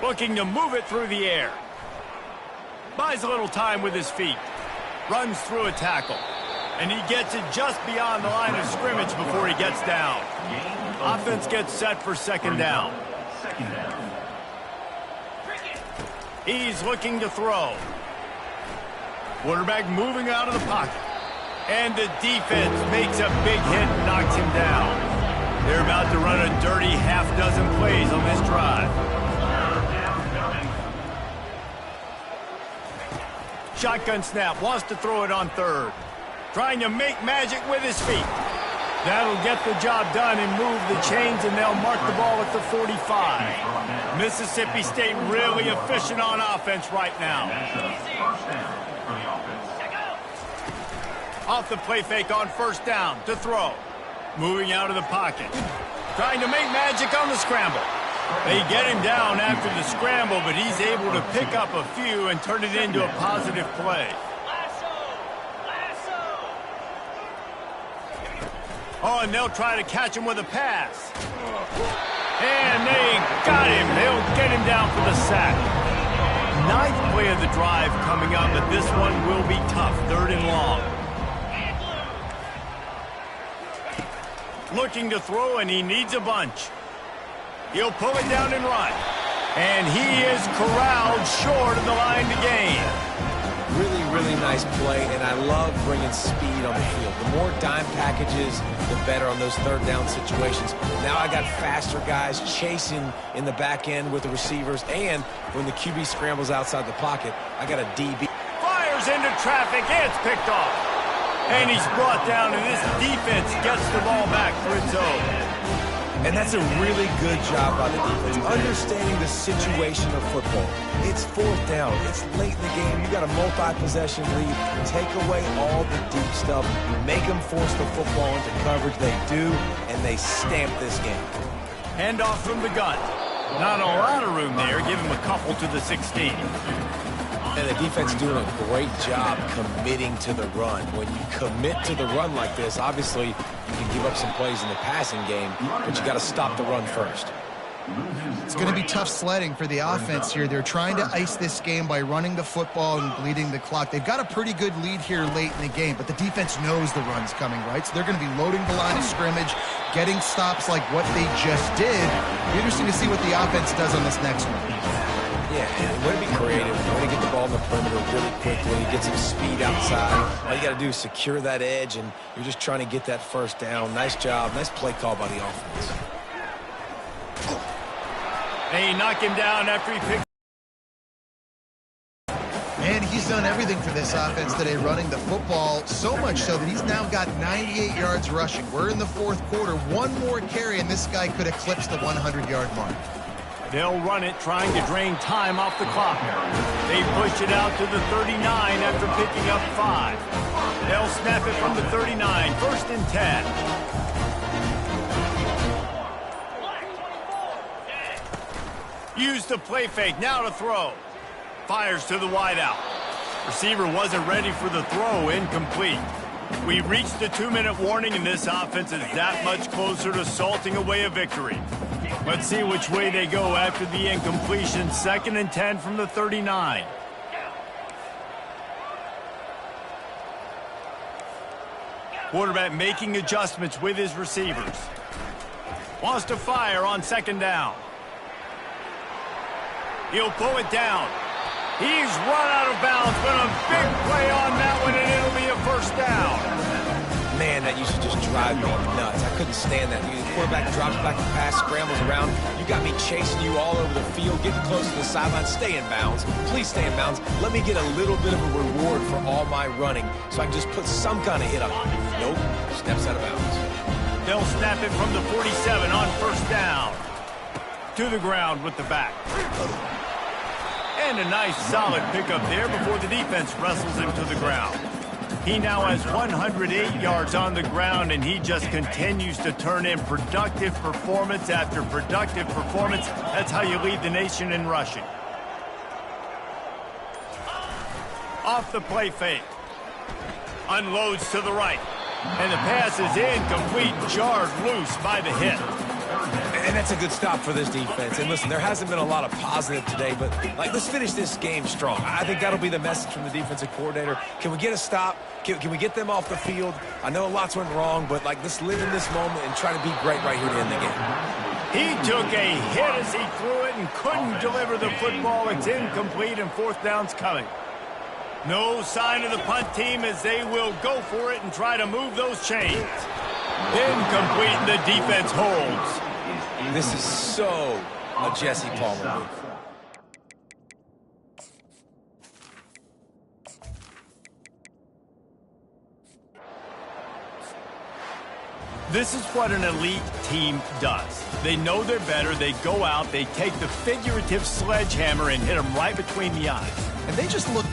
Looking to move it through the air. Buys a little time with his feet. Runs through a tackle. And he gets it just beyond the line of scrimmage before he gets down. Offense gets set for second down. He's looking to throw. Quarterback moving out of the pocket. And the defense makes a big hit and knocks him down. They're about to run a dirty half-dozen plays on this drive. Shotgun snap, wants to throw it on third. Trying to make magic with his feet. That'll get the job done and move the chains, and they'll mark the ball at the 45. Mississippi State really efficient on offense right now. Off the play fake on first down to throw. Moving out of the pocket. Trying to make magic on the scramble. They get him down after the scramble, but he's able to pick up a few and turn it into a positive play. Oh, and they'll try to catch him with a pass. And they got him. They'll get him down for the sack. Ninth play of the drive coming up, but this one will be tough. Third and long. Looking to throw, and he needs a bunch. He'll pull it down and run. And he is corralled short of the line to gain. Really, really nice play, and I love bringing speed on the field. The more dime packages, the better on those third down situations. Now I got faster guys chasing in the back end with the receivers, and when the QB scrambles outside the pocket, I got a DB. Fires into traffic, it's picked off. And he's brought down, and this defense gets the ball back for its own. And that's a really good job by the defense, understanding the situation of football. It's fourth down. It's late in the game. You got a multi-possession lead. Take away all the deep stuff. Make them force the football into coverage. They do, and they stamp this game. Handoff from the gun. Not a lot of room there. Give him a couple to the 16. And the defense doing a great job committing to the run. When you commit to the run like this, obviously you can give up some plays in the passing game, but you got to stop the run first. It's going to be tough sledding for the offense here. They're trying to ice this game by running the football and bleeding the clock. They've got a pretty good lead here late in the game, but the defense knows the run's coming, right? So they're going to be loading the line of scrimmage, getting stops like what they just did. It'll be interesting to see what the offense does on this next one. Yeah, and way to be creative, way to get the ball in the perimeter really quickly, get some speed outside. All you got to do is secure that edge, and you're just trying to get that first down. Nice job. Nice play call by the offense. They knock him down after he picked. Man, he's done everything for this offense today, running the football, so much so that he's now got 98 yards rushing. We're in the fourth quarter. One more carry, and this guy could eclipse the 100-yard mark. They'll run it, trying to drain time off the clock. They push it out to the 39 after picking up 5. They'll snap it from the 39, first and 10. Use the play fake, now to throw. fires to the wideout. Receiver wasn't ready for the throw, incomplete. We've reached the 2-minute warning, and this offense is that much closer to salting away a victory. Let's see which way they go after the incompletion. 2nd and 10 from the 39. Quarterback making adjustments with his receivers. Wants to fire on 2nd down. He'll pull it down. He's run out of bounds, but a big play on that one, and it'll be a 1st down. Man, that used to just drive me nuts. I couldn't stand that. The quarterback drops back the pass, scrambles around. You got me chasing you all over the field, getting close to the sideline. Stay in bounds. Please stay in bounds. Let me get a little bit of a reward for all my running so I can just put some kind of hit on you. Nope. Steps out of bounds. They'll snap it from the 47 on 1st down. To the ground with the back. And a nice solid pickup there before the defense wrestles him to the ground. He now has 108 yards on the ground, and he just continues to turn in productive performance after productive performance. That's how you lead the nation in rushing. Off the play fake. Unloads to the right. And the pass is incomplete, jarred loose by the hit. And that's a good stop for this defense. And listen, there hasn't been a lot of positive today, but let's finish this game strong. I think that'll be the message from the defensive coordinator. Can we get a stop? Can we get them off the field? I know lots went wrong, but let's live in this moment and try to be great right here to end the game. He took a hit as he threw it and couldn't deliver the football. It's incomplete, and 4th down's coming. No sign of the punt team as they will go for it and try to move those chains. Incomplete, and the defense holds. This is so a Jesse Palmer move. This is what an elite team does. They know they're better. They go out. They take the figurative sledgehammer and hit them right between the eyes. And they just look